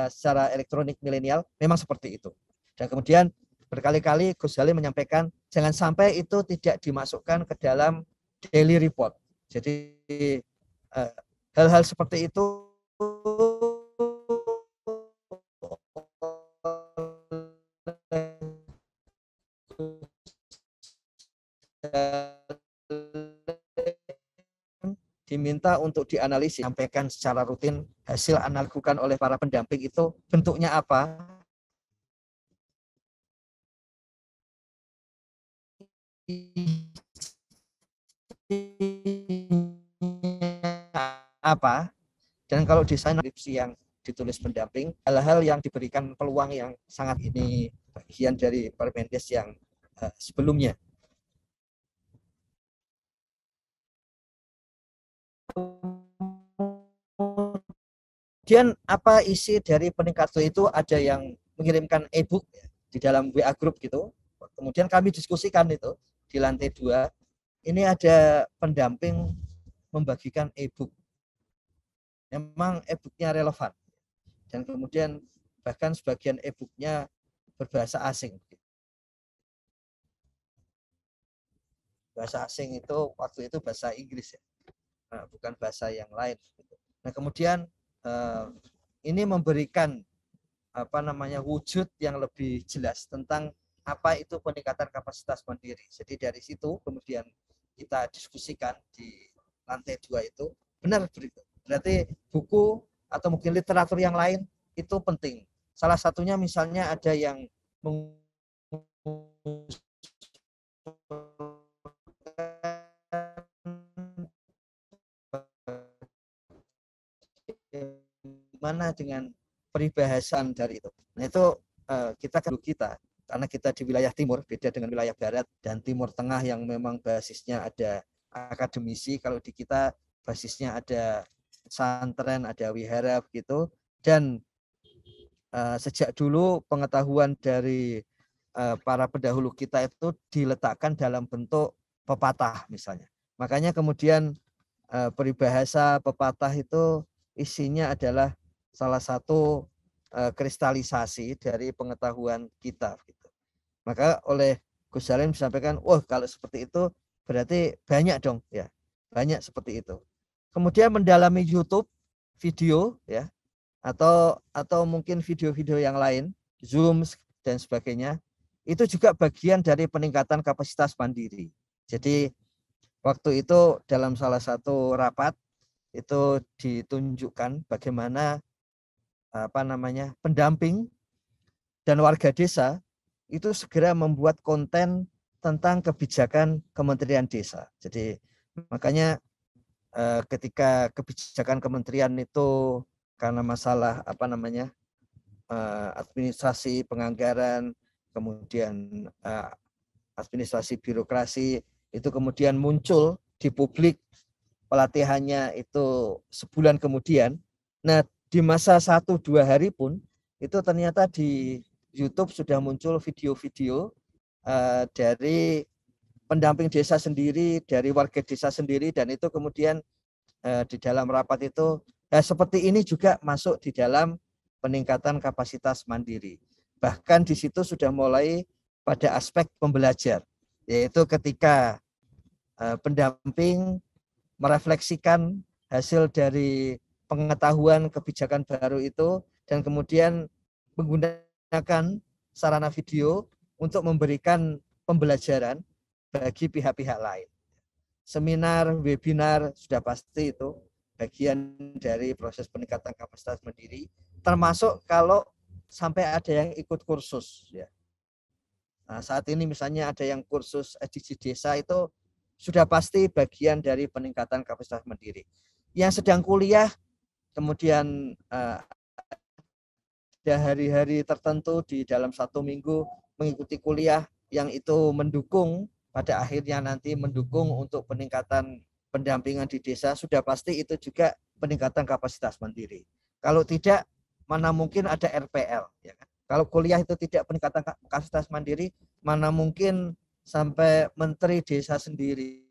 secara elektronik milenial memang seperti itu. Dan kemudian berkali-kali Gus Halim menyampaikan jangan sampai itu tidak dimasukkan ke dalam daily report. Jadi hal-hal seperti itu diminta untuk dianalisis, sampaikan secara rutin hasil analisis oleh para pendamping itu bentuknya apa, dan kalau desain skripsi yang ditulis pendamping, hal-hal yang diberikan peluang yang sangat ini bagian dari Permendes yang sebelumnya. Kemudian apa isi dari peningkatan itu, ada yang mengirimkan e-book di dalam WA group gitu. Kemudian kami diskusikan itu di lantai 2. Ini ada pendamping membagikan e-book. Memang e-booknya relevan. Dan kemudian bahkan sebagian e-booknya berbahasa asing. Bahasa asing itu waktu itu bahasa Inggris ya. Nah, bukan bahasa yang lain. Nah, kemudian ini memberikan wujud yang lebih jelas tentang apa itu peningkatan kapasitas mandiri. Jadi dari situ kemudian kita diskusikan di lantai 2 itu benar berarti buku atau mungkin literatur yang lain itu penting. Salah satunya misalnya ada yang mana dengan peribahasan dari itu. Nah itu kita karena kita di wilayah timur beda dengan wilayah barat dan timur tengah yang memang basisnya ada akademisi. Kalau di kita basisnya ada pesantren, ada wihara gitu, dan sejak dulu pengetahuan dari para pendahulu kita itu diletakkan dalam bentuk pepatah misalnya. Makanya kemudian peribahasa pepatah itu isinya adalah salah satu kristalisasi dari pengetahuan kita. Gitu. Maka oleh Gus Halim disampaikan, wah kalau seperti itu berarti banyak dong ya, banyak seperti itu. Kemudian mendalami YouTube video ya, atau mungkin video-video yang lain, Zoom dan sebagainya, itu juga bagian dari peningkatan kapasitas mandiri. Jadi waktu itu dalam salah satu rapat itu ditunjukkan bagaimana pendamping dan warga desa itu segera membuat konten tentang kebijakan Kementerian Desa. Jadi makanya ketika kebijakan kementerian itu karena masalah administrasi penganggaran, kemudian administrasi birokrasi itu kemudian muncul di publik, pelatihannya itu sebulan kemudian. Nah, di masa 1-2 hari pun itu ternyata di YouTube sudah muncul video-video dari pendamping desa sendiri, dari warga desa sendiri, dan itu kemudian di dalam rapat itu seperti ini juga masuk di dalam peningkatan kapasitas mandiri. Bahkan di situ sudah mulai pada aspek pembelajar, yaitu ketika pendamping merefleksikan hasil dari pengetahuan kebijakan baru itu dan kemudian menggunakan sarana video untuk memberikan pembelajaran bagi pihak-pihak lain. Seminar, webinar sudah pasti itu bagian dari proses peningkatan kapasitas mandiri. termasuk kalau sampai ada yang ikut kursus ya. Nah, saat ini misalnya ada yang kursus SDG desa itu sudah pasti bagian dari peningkatan kapasitas mandiri. Yang sedang kuliah kemudian ada hari-hari tertentu di dalam 1 minggu mengikuti kuliah yang itu mendukung pada akhirnya nanti mendukung untuk peningkatan pendampingan di desa, sudah pasti itu juga peningkatan kapasitas mandiri. Kalau tidak, mana mungkin ada RPL ya kan? Kalau kuliah itu tidak peningkatan kapasitas mandiri, mana mungkin sampai menteri desa sendiri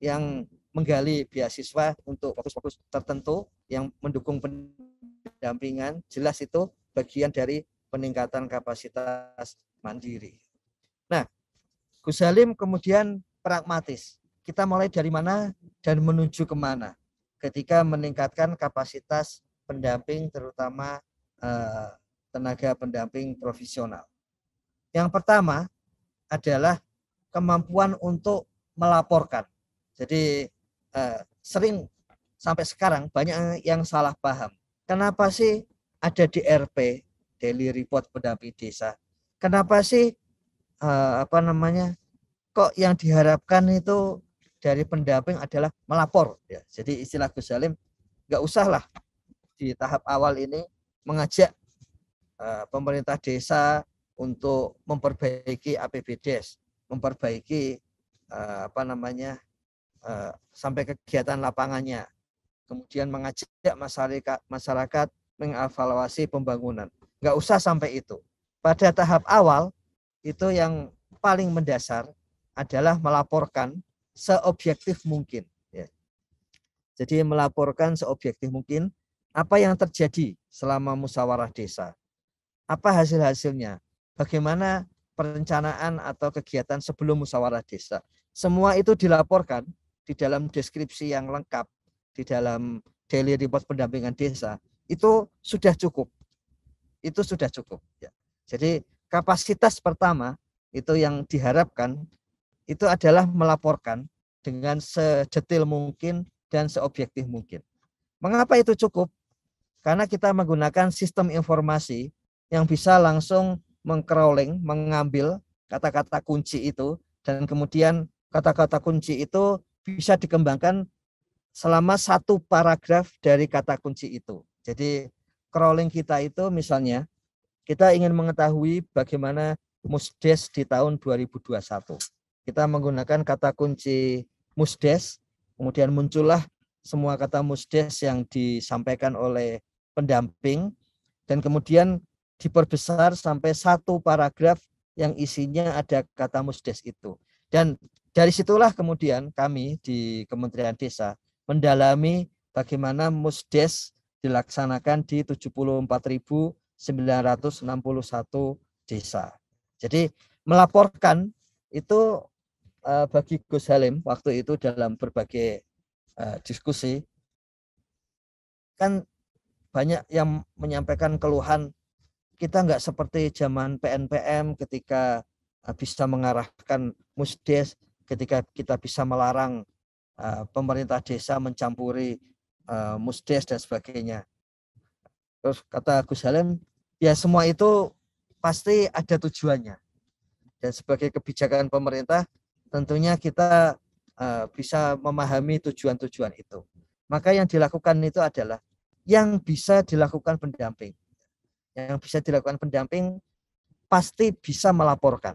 yang menggali beasiswa untuk fokus-fokus tertentu yang mendukung pendampingan, jelas itu bagian dari peningkatan kapasitas mandiri. Nah, Gus Halim kemudian pragmatis. Kita mulai dari mana dan menuju kemana ketika meningkatkan kapasitas pendamping, terutama tenaga pendamping profesional. Yang pertama adalah kemampuan untuk melaporkan. Jadi sering sampai sekarang banyak yang salah paham. Kenapa sih ada DRP, Daily Report Pendamping Desa? Kenapa sih kok yang diharapkan itu dari pendamping adalah melapor ya. Jadi istilah Gus Halim, nggak usah lah di tahap awal ini mengajak pemerintah desa untuk memperbaiki APBDes, memperbaiki sampai kegiatan lapangannya, kemudian mengajak masyarakat mengevaluasi pembangunan. Nggak usah sampai itu. Pada tahap awal itu yang paling mendasar adalah melaporkan seobjektif mungkin. Ya. Jadi melaporkan seobjektif mungkin apa yang terjadi selama musyawarah desa, apa hasil-hasilnya, bagaimana perencanaan atau kegiatan sebelum musyawarah desa. Semua itu dilaporkan di dalam deskripsi yang lengkap, di dalam daily report pendampingan desa, itu sudah cukup. Itu sudah cukup. Ya. Jadi kapasitas pertama itu yang diharapkan itu adalah melaporkan dengan sedetil mungkin dan seobjektif mungkin. Mengapa itu cukup? Karena kita menggunakan sistem informasi yang bisa langsung meng-crawling, mengambil kata-kata kunci itu, dan kemudian kata-kata kunci itu bisa dikembangkan selama 1 paragraf dari kata kunci itu. Jadi crawling kita itu misalnya kita ingin mengetahui bagaimana Musdes di tahun 2021. Kita menggunakan kata kunci Musdes, kemudian muncullah semua kata Musdes yang disampaikan oleh pendamping, dan kemudian diperbesar sampai 1 paragraf yang isinya ada kata Musdes itu. Dan dari situlah kemudian kami di Kementerian Desa mendalami bagaimana Musdes dilaksanakan di 74.961 desa. Jadi melaporkan itu bagi Gus Halim waktu itu dalam berbagai diskusi, kan banyak yang menyampaikan keluhan kita nggak seperti zaman PNPM ketika bisa mengarahkan Musdes, ketika kita bisa melarang pemerintah desa mencampuri Musdes dan sebagainya. Terus kata Gus Halim, ya semua itu pasti ada tujuannya. Dan sebagai kebijakan pemerintah, tentunya kita bisa memahami tujuan-tujuan itu. Maka yang dilakukan itu adalah yang bisa dilakukan pendamping. Yang bisa dilakukan pendamping pasti bisa melaporkan.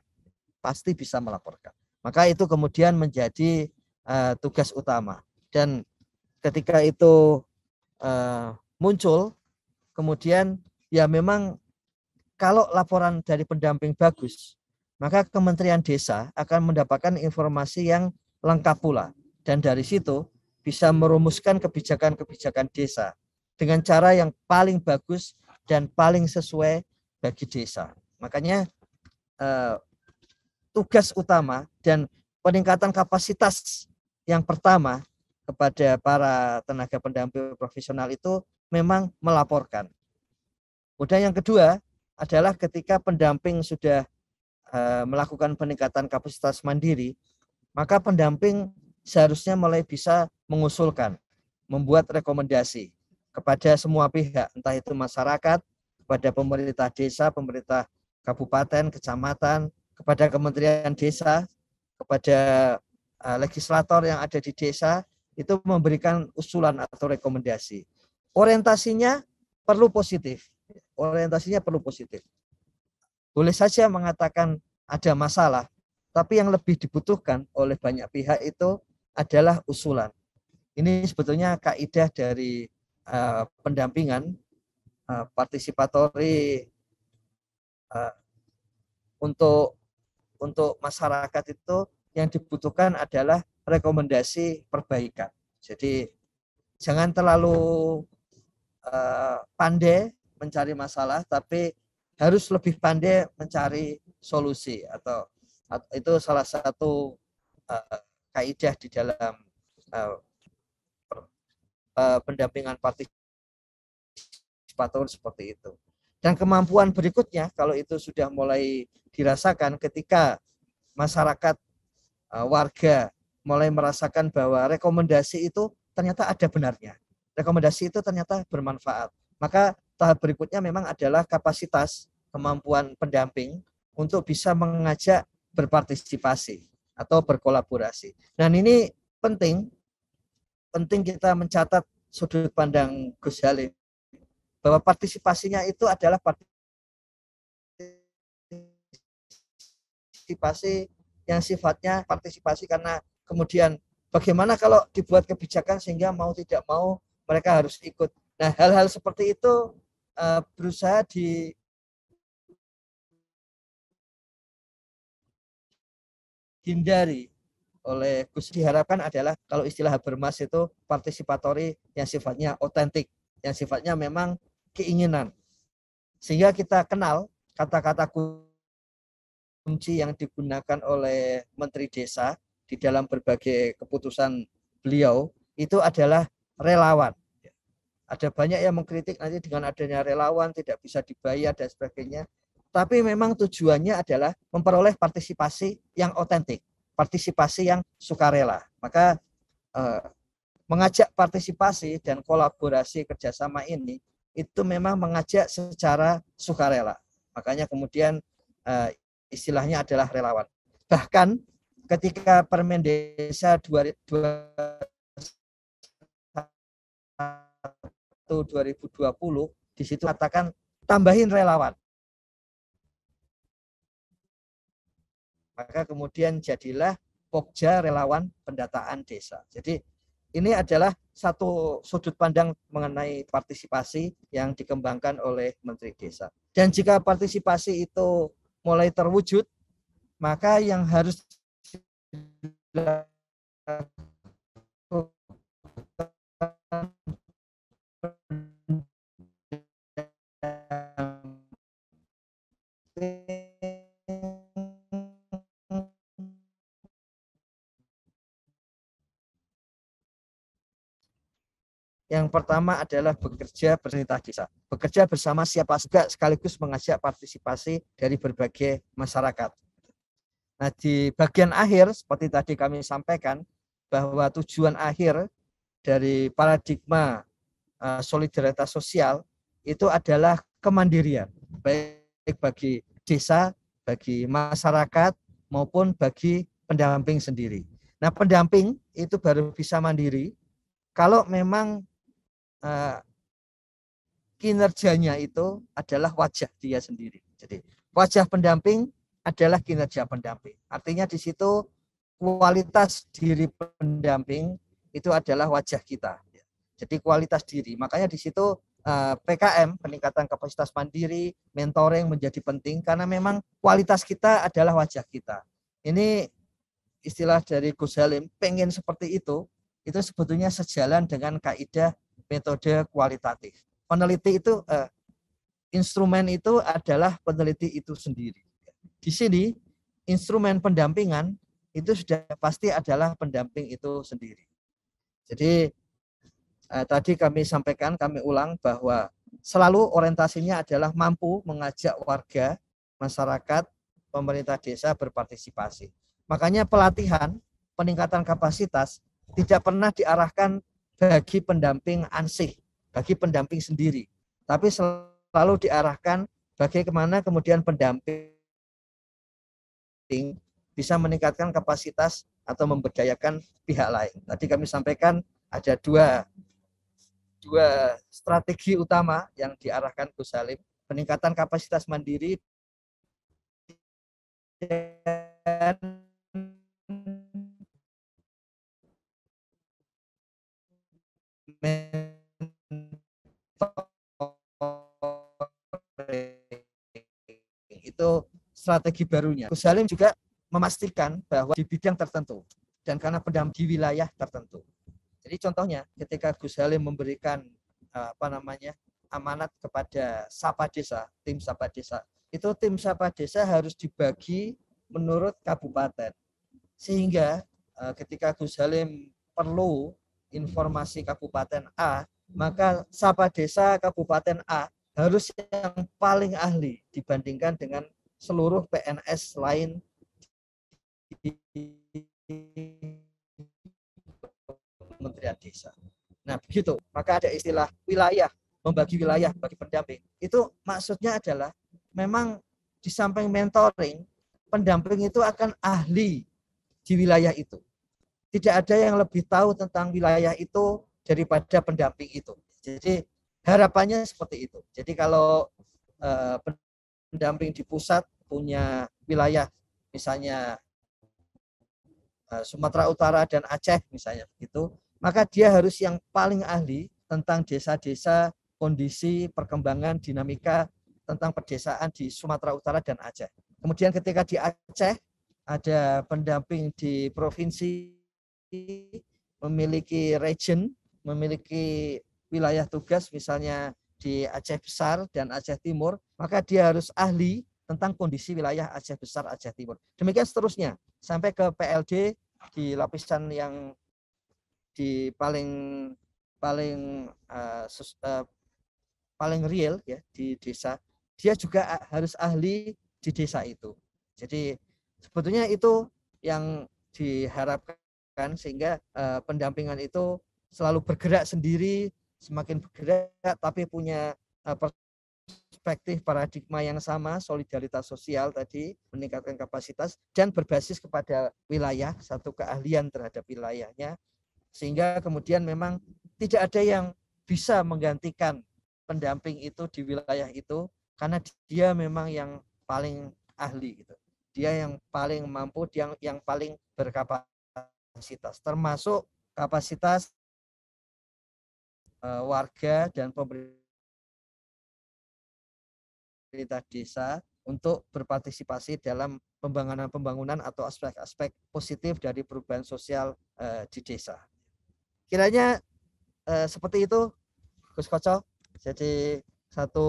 Pasti bisa melaporkan. Maka itu kemudian menjadi tugas utama. Dan ketika itu muncul, kemudian ya memang kalau laporan dari pendamping bagus, maka Kementerian Desa akan mendapatkan informasi yang lengkap pula. Dan dari situ bisa merumuskan kebijakan-kebijakan desa dengan cara yang paling bagus dan paling sesuai bagi desa. Makanya tugas utama dan peningkatan kapasitas yang pertama kepada para tenaga pendamping profesional itu memang melaporkan. Kemudian yang kedua adalah ketika pendamping sudah melakukan peningkatan kapasitas mandiri, maka pendamping seharusnya mulai bisa mengusulkan, membuat rekomendasi kepada semua pihak, entah itu masyarakat, kepada pemerintah desa, pemerintah kabupaten, kecamatan, kepada kementerian desa, kepada legislator yang ada di desa, itu memberikan usulan atau rekomendasi. Orientasinya perlu positif. Orientasinya perlu positif. Boleh saja mengatakan ada masalah, tapi yang lebih dibutuhkan oleh banyak pihak itu adalah usulan. Ini sebetulnya kaidah dari pendampingan partisipatori untuk masyarakat itu yang dibutuhkan adalah rekomendasi perbaikan. Jadi jangan terlalu pandai mencari masalah, tapi harus lebih pandai mencari solusi, atau itu salah satu kaidah di dalam pendampingan partisipator seperti itu. Dan kemampuan berikutnya, kalau itu sudah mulai dirasakan ketika masyarakat, warga mulai merasakan bahwa rekomendasi itu ternyata ada benarnya, rekomendasi itu ternyata bermanfaat, maka tahap berikutnya memang adalah kapasitas, kemampuan pendamping untuk bisa mengajak berpartisipasi atau berkolaborasi. Dan ini penting kita mencatat sudut pandang Gus Halim, bahwa partisipasinya itu adalah partisipasi yang sifatnya partisipasi karena kemudian bagaimana kalau dibuat kebijakan sehingga mau tidak mau mereka harus ikut. Nah, hal-hal seperti itu berusaha dihindari oleh Gus. Diharapkan adalah kalau istilah Habermas itu partisipatori yang sifatnya otentik, yang sifatnya memang keinginan. Sehingga kita kenal kata-kata kunci yang digunakan oleh Menteri Desa di dalam berbagai keputusan beliau itu adalah relawan. Ada banyak yang mengkritik nanti dengan adanya relawan tidak bisa dibayar dan sebagainya. Tapi memang tujuannya adalah memperoleh partisipasi yang otentik, partisipasi yang sukarela. Maka mengajak partisipasi dan kolaborasi kerjasama ini itu memang mengajak secara sukarela. Makanya kemudian istilahnya adalah relawan. Bahkan ketika Permen Desa 2020 di situ katakan tambahin relawan. Maka kemudian jadilah Pokja Relawan Pendataan Desa. Jadi ini adalah satu sudut pandang mengenai partisipasi yang dikembangkan oleh Menteri Desa. Dan jika partisipasi itu mulai terwujud, maka yang harus yang pertama adalah bekerja bersama desa. Bekerja bersama siapa juga sekaligus mengajak partisipasi dari berbagai masyarakat. Nah, di bagian akhir seperti tadi kami sampaikan bahwa tujuan akhir dari paradigma solidaritas sosial itu adalah kemandirian, baik bagi desa, bagi masyarakat maupun bagi pendamping sendiri. Nah, pendamping itu baru bisa mandiri kalau memang kinerjanya itu adalah wajah dia sendiri. Jadi wajah pendamping adalah kinerja pendamping. Artinya di situ kualitas diri pendamping itu adalah wajah kita. Jadi kualitas diri. Makanya di situ PKM, peningkatan kapasitas mandiri, mentoring menjadi penting karena memang kualitas kita adalah wajah kita. Ini istilah dari Gus Halim, pengen seperti itu sebetulnya sejalan dengan kaidah metode kualitatif. Peneliti itu, instrumen itu adalah peneliti itu sendiri. Di sini, instrumen pendampingan itu sudah pasti adalah pendamping itu sendiri. Jadi, tadi kami sampaikan, kami ulang bahwa selalu orientasinya adalah mampu mengajak warga, masyarakat, pemerintah desa berpartisipasi. Makanya pelatihan peningkatan kapasitas tidak pernah diarahkan bagi pendamping ansih, bagi pendamping sendiri, tapi selalu diarahkan bagaimana kemudian pendamping bisa meningkatkan kapasitas atau memberdayakan pihak lain. Tadi kami sampaikan ada dua strategi utama yang diarahkan Gus Salim, peningkatan kapasitas mandiri dan itu strategi barunya. Gus Salim juga memastikan bahwa di bidang tertentu dan karena pendamping di wilayah tertentu. Jadi contohnya ketika Gus Salim memberikan amanat kepada Sapa Desa, tim Sapa Desa, itu tim Sapa Desa harus dibagi menurut kabupaten. Sehingga ketika Gus Salim perlu informasi kabupaten A, maka Sapa Desa kabupaten A harus yang paling ahli dibandingkan dengan seluruh PNS lain di Kementerian Desa. Nah, begitu. Maka ada istilah wilayah, membagi wilayah bagi pendamping. Itu maksudnya adalah memang di samping mentoring, pendamping itu akan ahli di wilayah itu. Tidak ada yang lebih tahu tentang wilayah itu daripada pendamping itu. Jadi harapannya seperti itu. Jadi kalau pendamping di pusat punya wilayah, misalnya Sumatera Utara dan Aceh misalnya begitu, maka dia harus yang paling ahli tentang desa-desa, kondisi, perkembangan, dinamika tentang pedesaan di Sumatera Utara dan Aceh. Kemudian ketika di Aceh ada pendamping di provinsi, memiliki region, memiliki wilayah tugas misalnya di Aceh Besar dan Aceh Timur, maka dia harus ahli tentang kondisi wilayah Aceh Besar, Aceh Timur. Demikian seterusnya sampai ke PLD di lapisan yang di paling real ya di desa. Dia juga harus ahli di desa itu. Jadi sebetulnya itu yang diharapkan sehingga pendampingan itu selalu bergerak sendiri, semakin bergerak tapi punya perspektif paradigma yang sama, solidaritas sosial tadi, meningkatkan kapasitas dan berbasis kepada wilayah, satu keahlian terhadap wilayahnya, sehingga kemudian memang tidak ada yang bisa menggantikan pendamping itu di wilayah itu karena dia memang yang paling ahli gitu. Dia yang paling mampu, yang paling berkapasitas, termasuk kapasitas warga dan pemerintah desa untuk berpartisipasi dalam pembangunan atau aspek-aspek positif dari perubahan sosial di desa. Kiranya seperti itu, Gus Koco. Jadi satu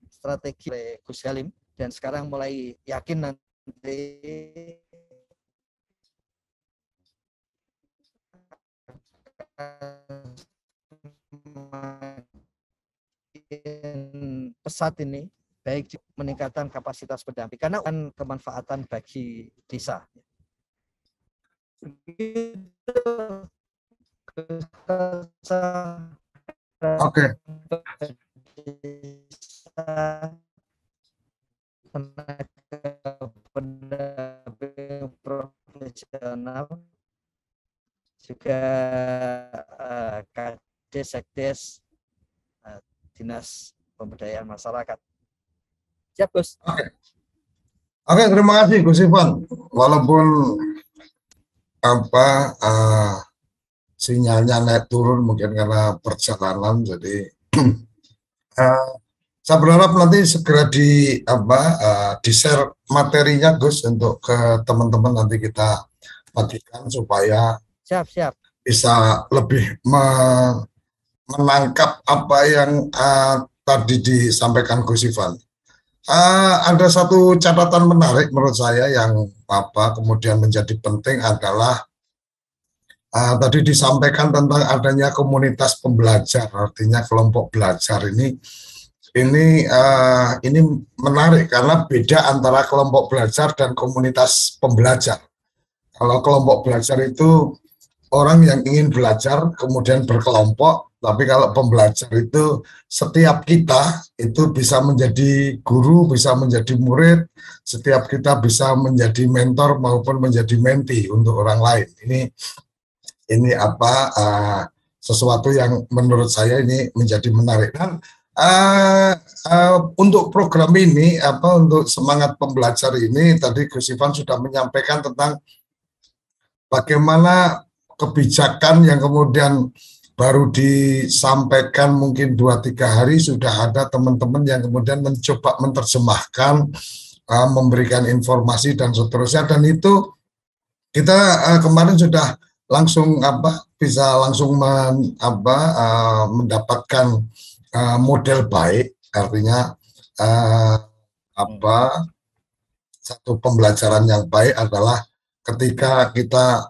strategi Gus Salim, dan sekarang mulai yakin nanti pesat ini baik meningkatkan kapasitas pendamping karena kan kemanfaatan bagi desa. Oke. Pendamping profesional juga Kades Sekdes Dinas Pemberdayaan Masyarakat. Siap, Gus. Oke, terima kasih Gus Ivan. Walaupun sinyalnya naik turun mungkin karena perjalanan, jadi saya berharap nanti segera di-share materinya Gus untuk ke teman-teman, nanti kita bagikan supaya siap bisa lebih menangkap apa yang tadi disampaikan Gus Ivan. Ada satu catatan menarik menurut saya yang kemudian menjadi penting adalah Tadi disampaikan tentang adanya komunitas pembelajar, artinya kelompok belajar ini menarik karena beda antara kelompok belajar dan komunitas pembelajar. Kalau kelompok belajar itu orang yang ingin belajar kemudian berkelompok, tapi kalau pembelajar itu setiap kita itu bisa menjadi guru, bisa menjadi murid, setiap kita bisa menjadi mentor maupun menjadi mentee untuk orang lain. Ini sesuatu yang menurut saya ini menjadi menarik. Dan untuk program ini, untuk semangat pembelajar ini, tadi Gus Ivan sudah menyampaikan tentang bagaimana kebijakan yang kemudian baru disampaikan mungkin 2-3 hari sudah ada teman-teman yang kemudian mencoba menerjemahkan, memberikan informasi dan seterusnya, dan itu kita kemarin sudah langsung bisa langsung mendapatkan model baik, artinya satu pembelajaran yang baik adalah ketika kita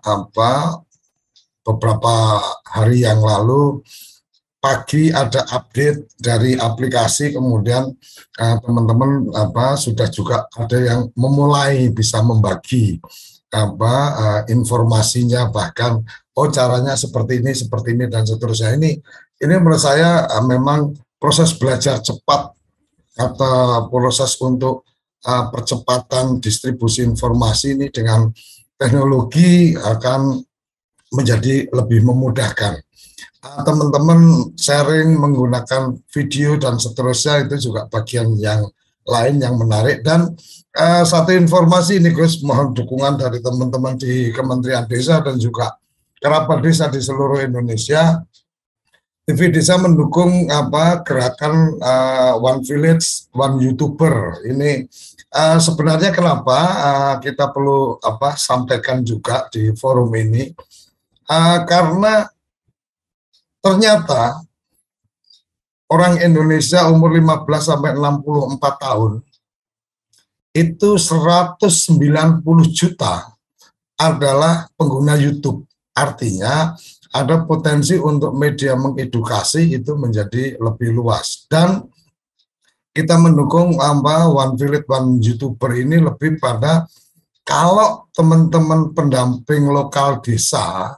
beberapa hari yang lalu pagi ada update dari aplikasi, kemudian teman-teman sudah juga ada yang memulai bisa membagi informasinya, bahkan caranya seperti ini dan seterusnya. Ini menurut saya memang proses belajar cepat atau proses untuk percepatan distribusi informasi ini dengan teknologi akan menjadi lebih memudahkan. Teman-teman sharing menggunakan video dan seterusnya itu juga bagian yang lain yang menarik. Dan satu informasi ini Gus, mohon dukungan dari teman-teman di Kementerian Desa dan juga kerabat desa di seluruh Indonesia. TV Desa mendukung gerakan One Village, One YouTuber. Ini sebenarnya kenapa kita perlu sampaikan juga di forum ini, karena ternyata orang Indonesia umur 15-64 tahun itu 190 juta adalah pengguna YouTube. Artinya ada potensi untuk media mengedukasi itu menjadi lebih luas. Dan kita mendukung One Village One YouTuber ini lebih pada kalau teman-teman pendamping lokal desa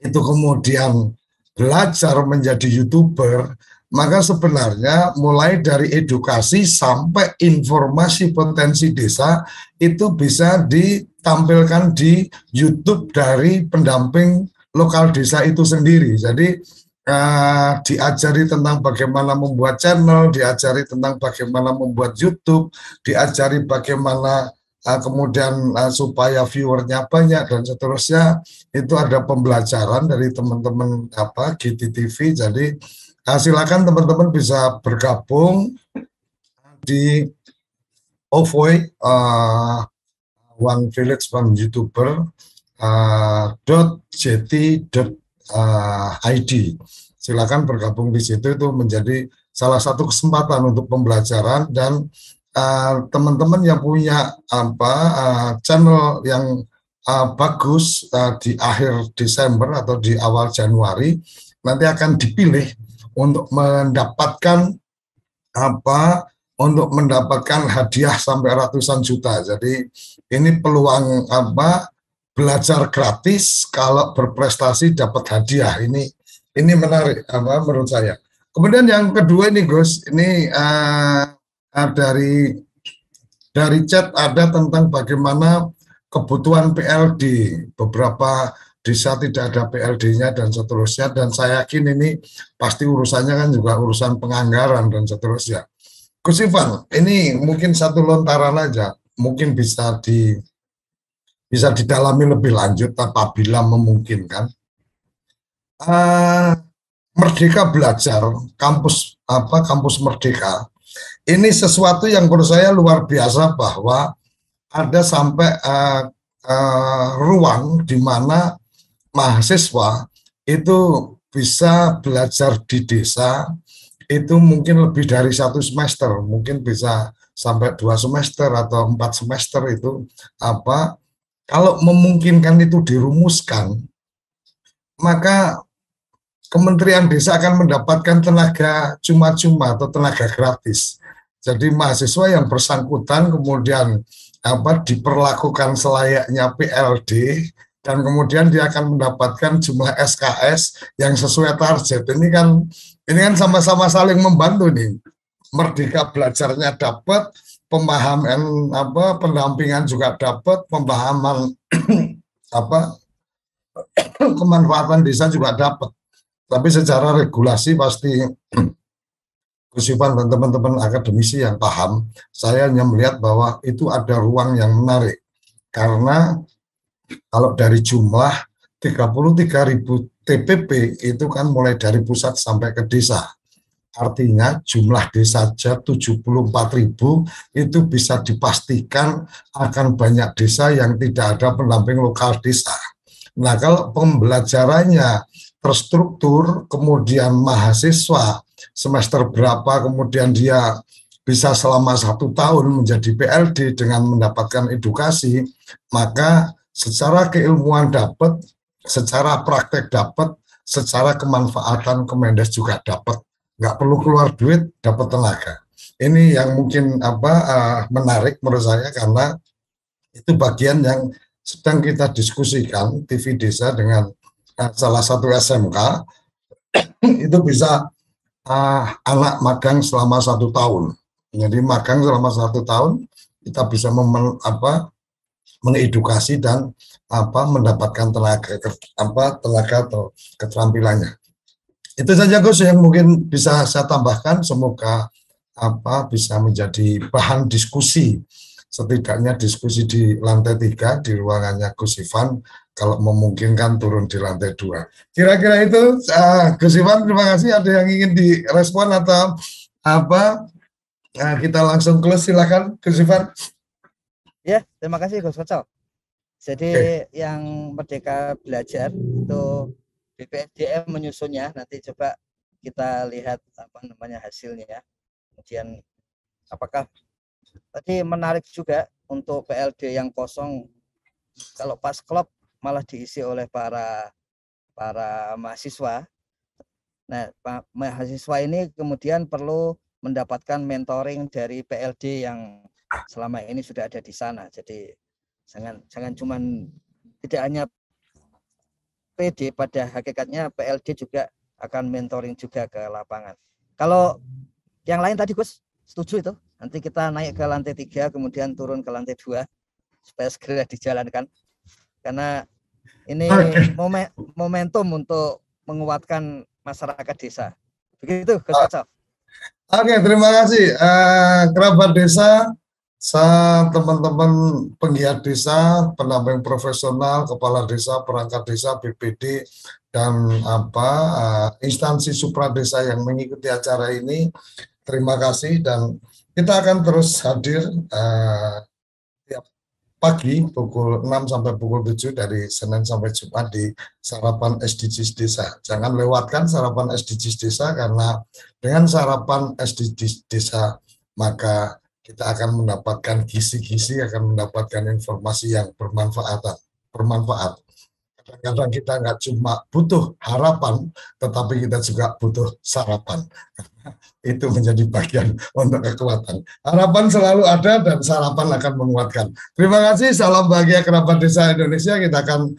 itu kemudian belajar menjadi YouTuber, maka sebenarnya mulai dari edukasi sampai informasi potensi desa itu bisa ditampilkan di YouTube dari pendamping lokal desa itu sendiri. Jadi diajari tentang bagaimana membuat channel, diajari tentang bagaimana membuat YouTube, diajari bagaimana kemudian supaya viewernya banyak dan seterusnya. Itu ada pembelajaran dari teman-teman GTTV. Jadi silakan teman-teman bisa bergabung di OVOI One Village One YouTuber .jt.id. Silakan bergabung di situ, itu menjadi salah satu kesempatan untuk pembelajaran. Dan teman-teman yang punya channel yang bagus di akhir Desember atau di awal Januari nanti akan dipilih untuk mendapatkan hadiah sampai ratusan juta. Jadi ini peluang belajar gratis, kalau berprestasi dapat hadiah. Ini menarik menurut saya. Kemudian yang kedua ini Gus, ini dari chat ada tentang bagaimana kebutuhan PLD, beberapa desa tidak ada PLD-nya dan seterusnya, dan saya yakin ini pasti urusannya kan juga urusan penganggaran dan seterusnya. Gus Ivan, ini mungkin satu lontaran aja, mungkin bisa didalami lebih lanjut apabila memungkinkan. Merdeka Belajar, kampus Merdeka, ini sesuatu yang menurut saya luar biasa, bahwa ada sampai ruang di mana mahasiswa itu bisa belajar di desa, itu mungkin lebih dari 1 semester, mungkin bisa sampai 2 semester atau 4 semester. Itu kalau memungkinkan itu dirumuskan, maka Kementerian Desa akan mendapatkan tenaga cuma-cuma atau tenaga gratis. Jadi mahasiswa yang bersangkutan kemudian diperlakukan selayaknya PLD, dan kemudian dia akan mendapatkan jumlah SKS yang sesuai target. Ini kan sama-sama saling membantu nih. Merdeka belajarnya dapat, pemahaman pendampingan juga dapat, pemahaman kemanfaatan desa juga dapat. Tapi secara regulasi pasti Gus Ivan dan teman-teman akademisi yang paham, saya hanya melihat bahwa itu ada ruang yang menarik. Karena kalau dari jumlah 33.000 TPP itu kan mulai dari pusat sampai ke desa. Artinya jumlah desa saja 74.000 itu bisa dipastikan akan banyak desa yang tidak ada pendamping lokal desa. Nah, kalau pembelajarannya terstruktur, kemudian mahasiswa semester berapa, kemudian dia bisa selama 1 tahun menjadi PLD dengan mendapatkan edukasi, maka secara keilmuan dapat, secara praktek dapat, secara kemanfaatan Kemendes juga dapat. Nggak perlu keluar duit, dapat tenaga. Ini yang mungkin menarik menurut saya, karena itu bagian yang sedang kita diskusikan TV Desa dengan salah satu SMK. Itu bisa anak magang selama 1 tahun. Jadi magang selama 1 tahun kita bisa mengedukasi dan mendapatkan tenaga atau keterampilannya. Itu saja Gus yang mungkin bisa saya tambahkan. Semoga bisa menjadi bahan diskusi, setidaknya diskusi di lantai 3 di ruangannya Gus Ivan. Kalau memungkinkan turun di lantai 2. Kira-kira itu, Gus Ivan, terima kasih. Ada yang ingin direspon atau kita langsung close, silakan Gus Ivan. Ya, terima kasih Gus Kocok. Jadi yang Merdeka Belajar itu BPSDM menyusunnya, nanti coba kita lihat hasilnya. Kemudian apakah tadi menarik juga untuk PLD yang kosong, kalau pas klop malah diisi oleh para mahasiswa. Nah, mahasiswa ini kemudian perlu mendapatkan mentoring dari PLD yang selama ini sudah ada di sana. Jadi jangan cuman tidak hanya PD, pada hakikatnya PLD juga akan mentoring juga ke lapangan. Kalau yang lain tadi Gus setuju itu. Nanti kita naik ke lantai 3 kemudian turun ke lantai 2 supaya segera dijalankan. Karena ini momentum untuk menguatkan masyarakat desa. Begitu, Gus Kocok. Oke, terima kasih. Kerabat desa, teman-teman penggiat desa, pendamping profesional, kepala desa, perangkat desa, BPD, dan instansi supradesa yang mengikuti acara ini. Terima kasih, dan kita akan terus hadir tiap pagi pukul 6 sampai pukul 7 dari Senin sampai Jumat di sarapan SDGs Desa. Jangan lewatkan sarapan SDGs Desa, karena dengan sarapan SDGs Desa maka kita akan mendapatkan gizi-gizi, akan mendapatkan informasi yang bermanfaat. Kadang-kadang kita nggak cuma butuh harapan, tetapi kita juga butuh sarapan. Itu menjadi bagian untuk kekuatan. Harapan selalu ada dan sarapan akan menguatkan. Terima kasih, salam bahagia kerabat desa Indonesia. Kita akan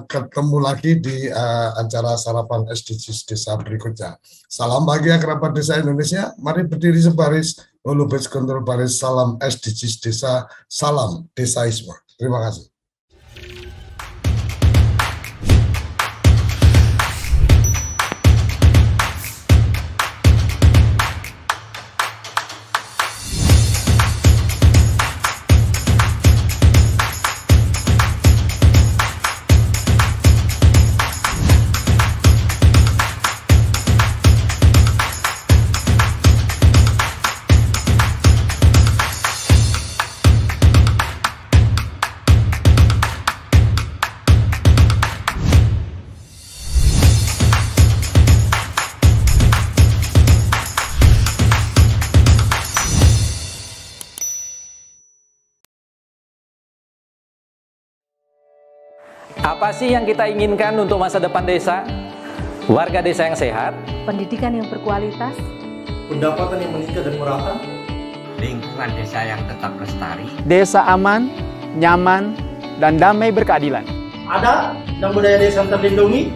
ketemu lagi di acara sarapan SDGs Desa berikutnya. Salam bahagia kerabat desa Indonesia. Mari berdiri sebaris, lulubis kontrol baris, salam SDGs Desa, salam desaisme. Terima kasih. Apa sih yang kita inginkan untuk masa depan desa? Warga desa yang sehat, pendidikan yang berkualitas, pendapatan yang meningkat dan merata, lingkungan desa yang tetap lestari, desa aman, nyaman, dan damai berkeadilan. adat dan budaya desa terlindungi.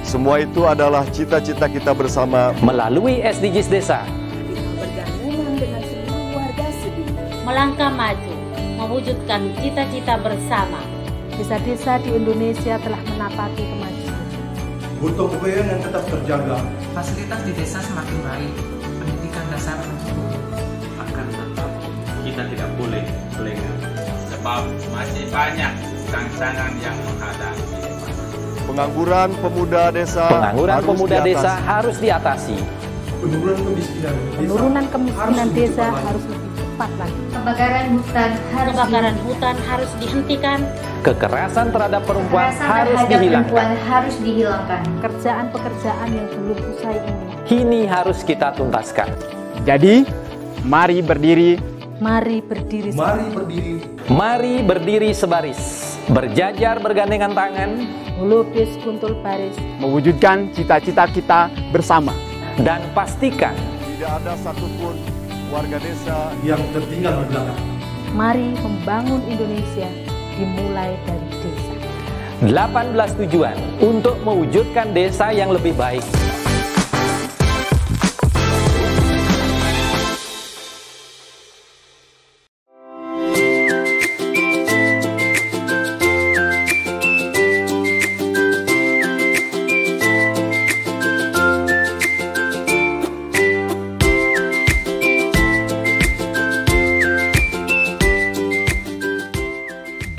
Semua itu adalah cita-cita kita bersama melalui SDGs desa. bergandengan dengan seluruh warga sedunia. Melangkah maju, mewujudkan cita-cita bersama. Desa-desa di Indonesia telah menapaki kemajuan. Gotong royong yang tetap terjaga. Fasilitas di desa semakin baik, pendidikan dasar mencukupi. Akan tetap kita tidak boleh lengah. Sebab masih banyak tantangan yang menghadapi. pengangguran pemuda desa. Pengangguran pemuda desa harus diatasi. Penurunan kemiskinan desa harus lebih cepat lagi. Kebakaran hutan harus dihentikan. Kekerasan terhadap perempuan harus dihilangkan. Pekerjaan-pekerjaan yang belum usai ini. Kini harus kita tuntaskan. Jadi, mari berdiri. Mari berdiri. Mari berdiri. Mari berdiri sebaris. Berjajar bergandengan tangan. Melukis kuntul baris. Mewujudkan cita-cita kita bersama. Dan pastikan tidak ada satupun warga desa yang tertinggal di belakang. Mari membangun Indonesia dimulai dari desa. 18 tujuan untuk mewujudkan desa yang lebih baik.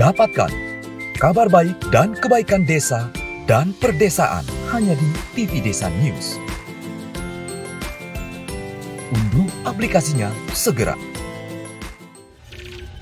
Dapatkan kabar baik dan kebaikan desa dan perdesaan hanya di TV Desa News. Unduh aplikasinya segera.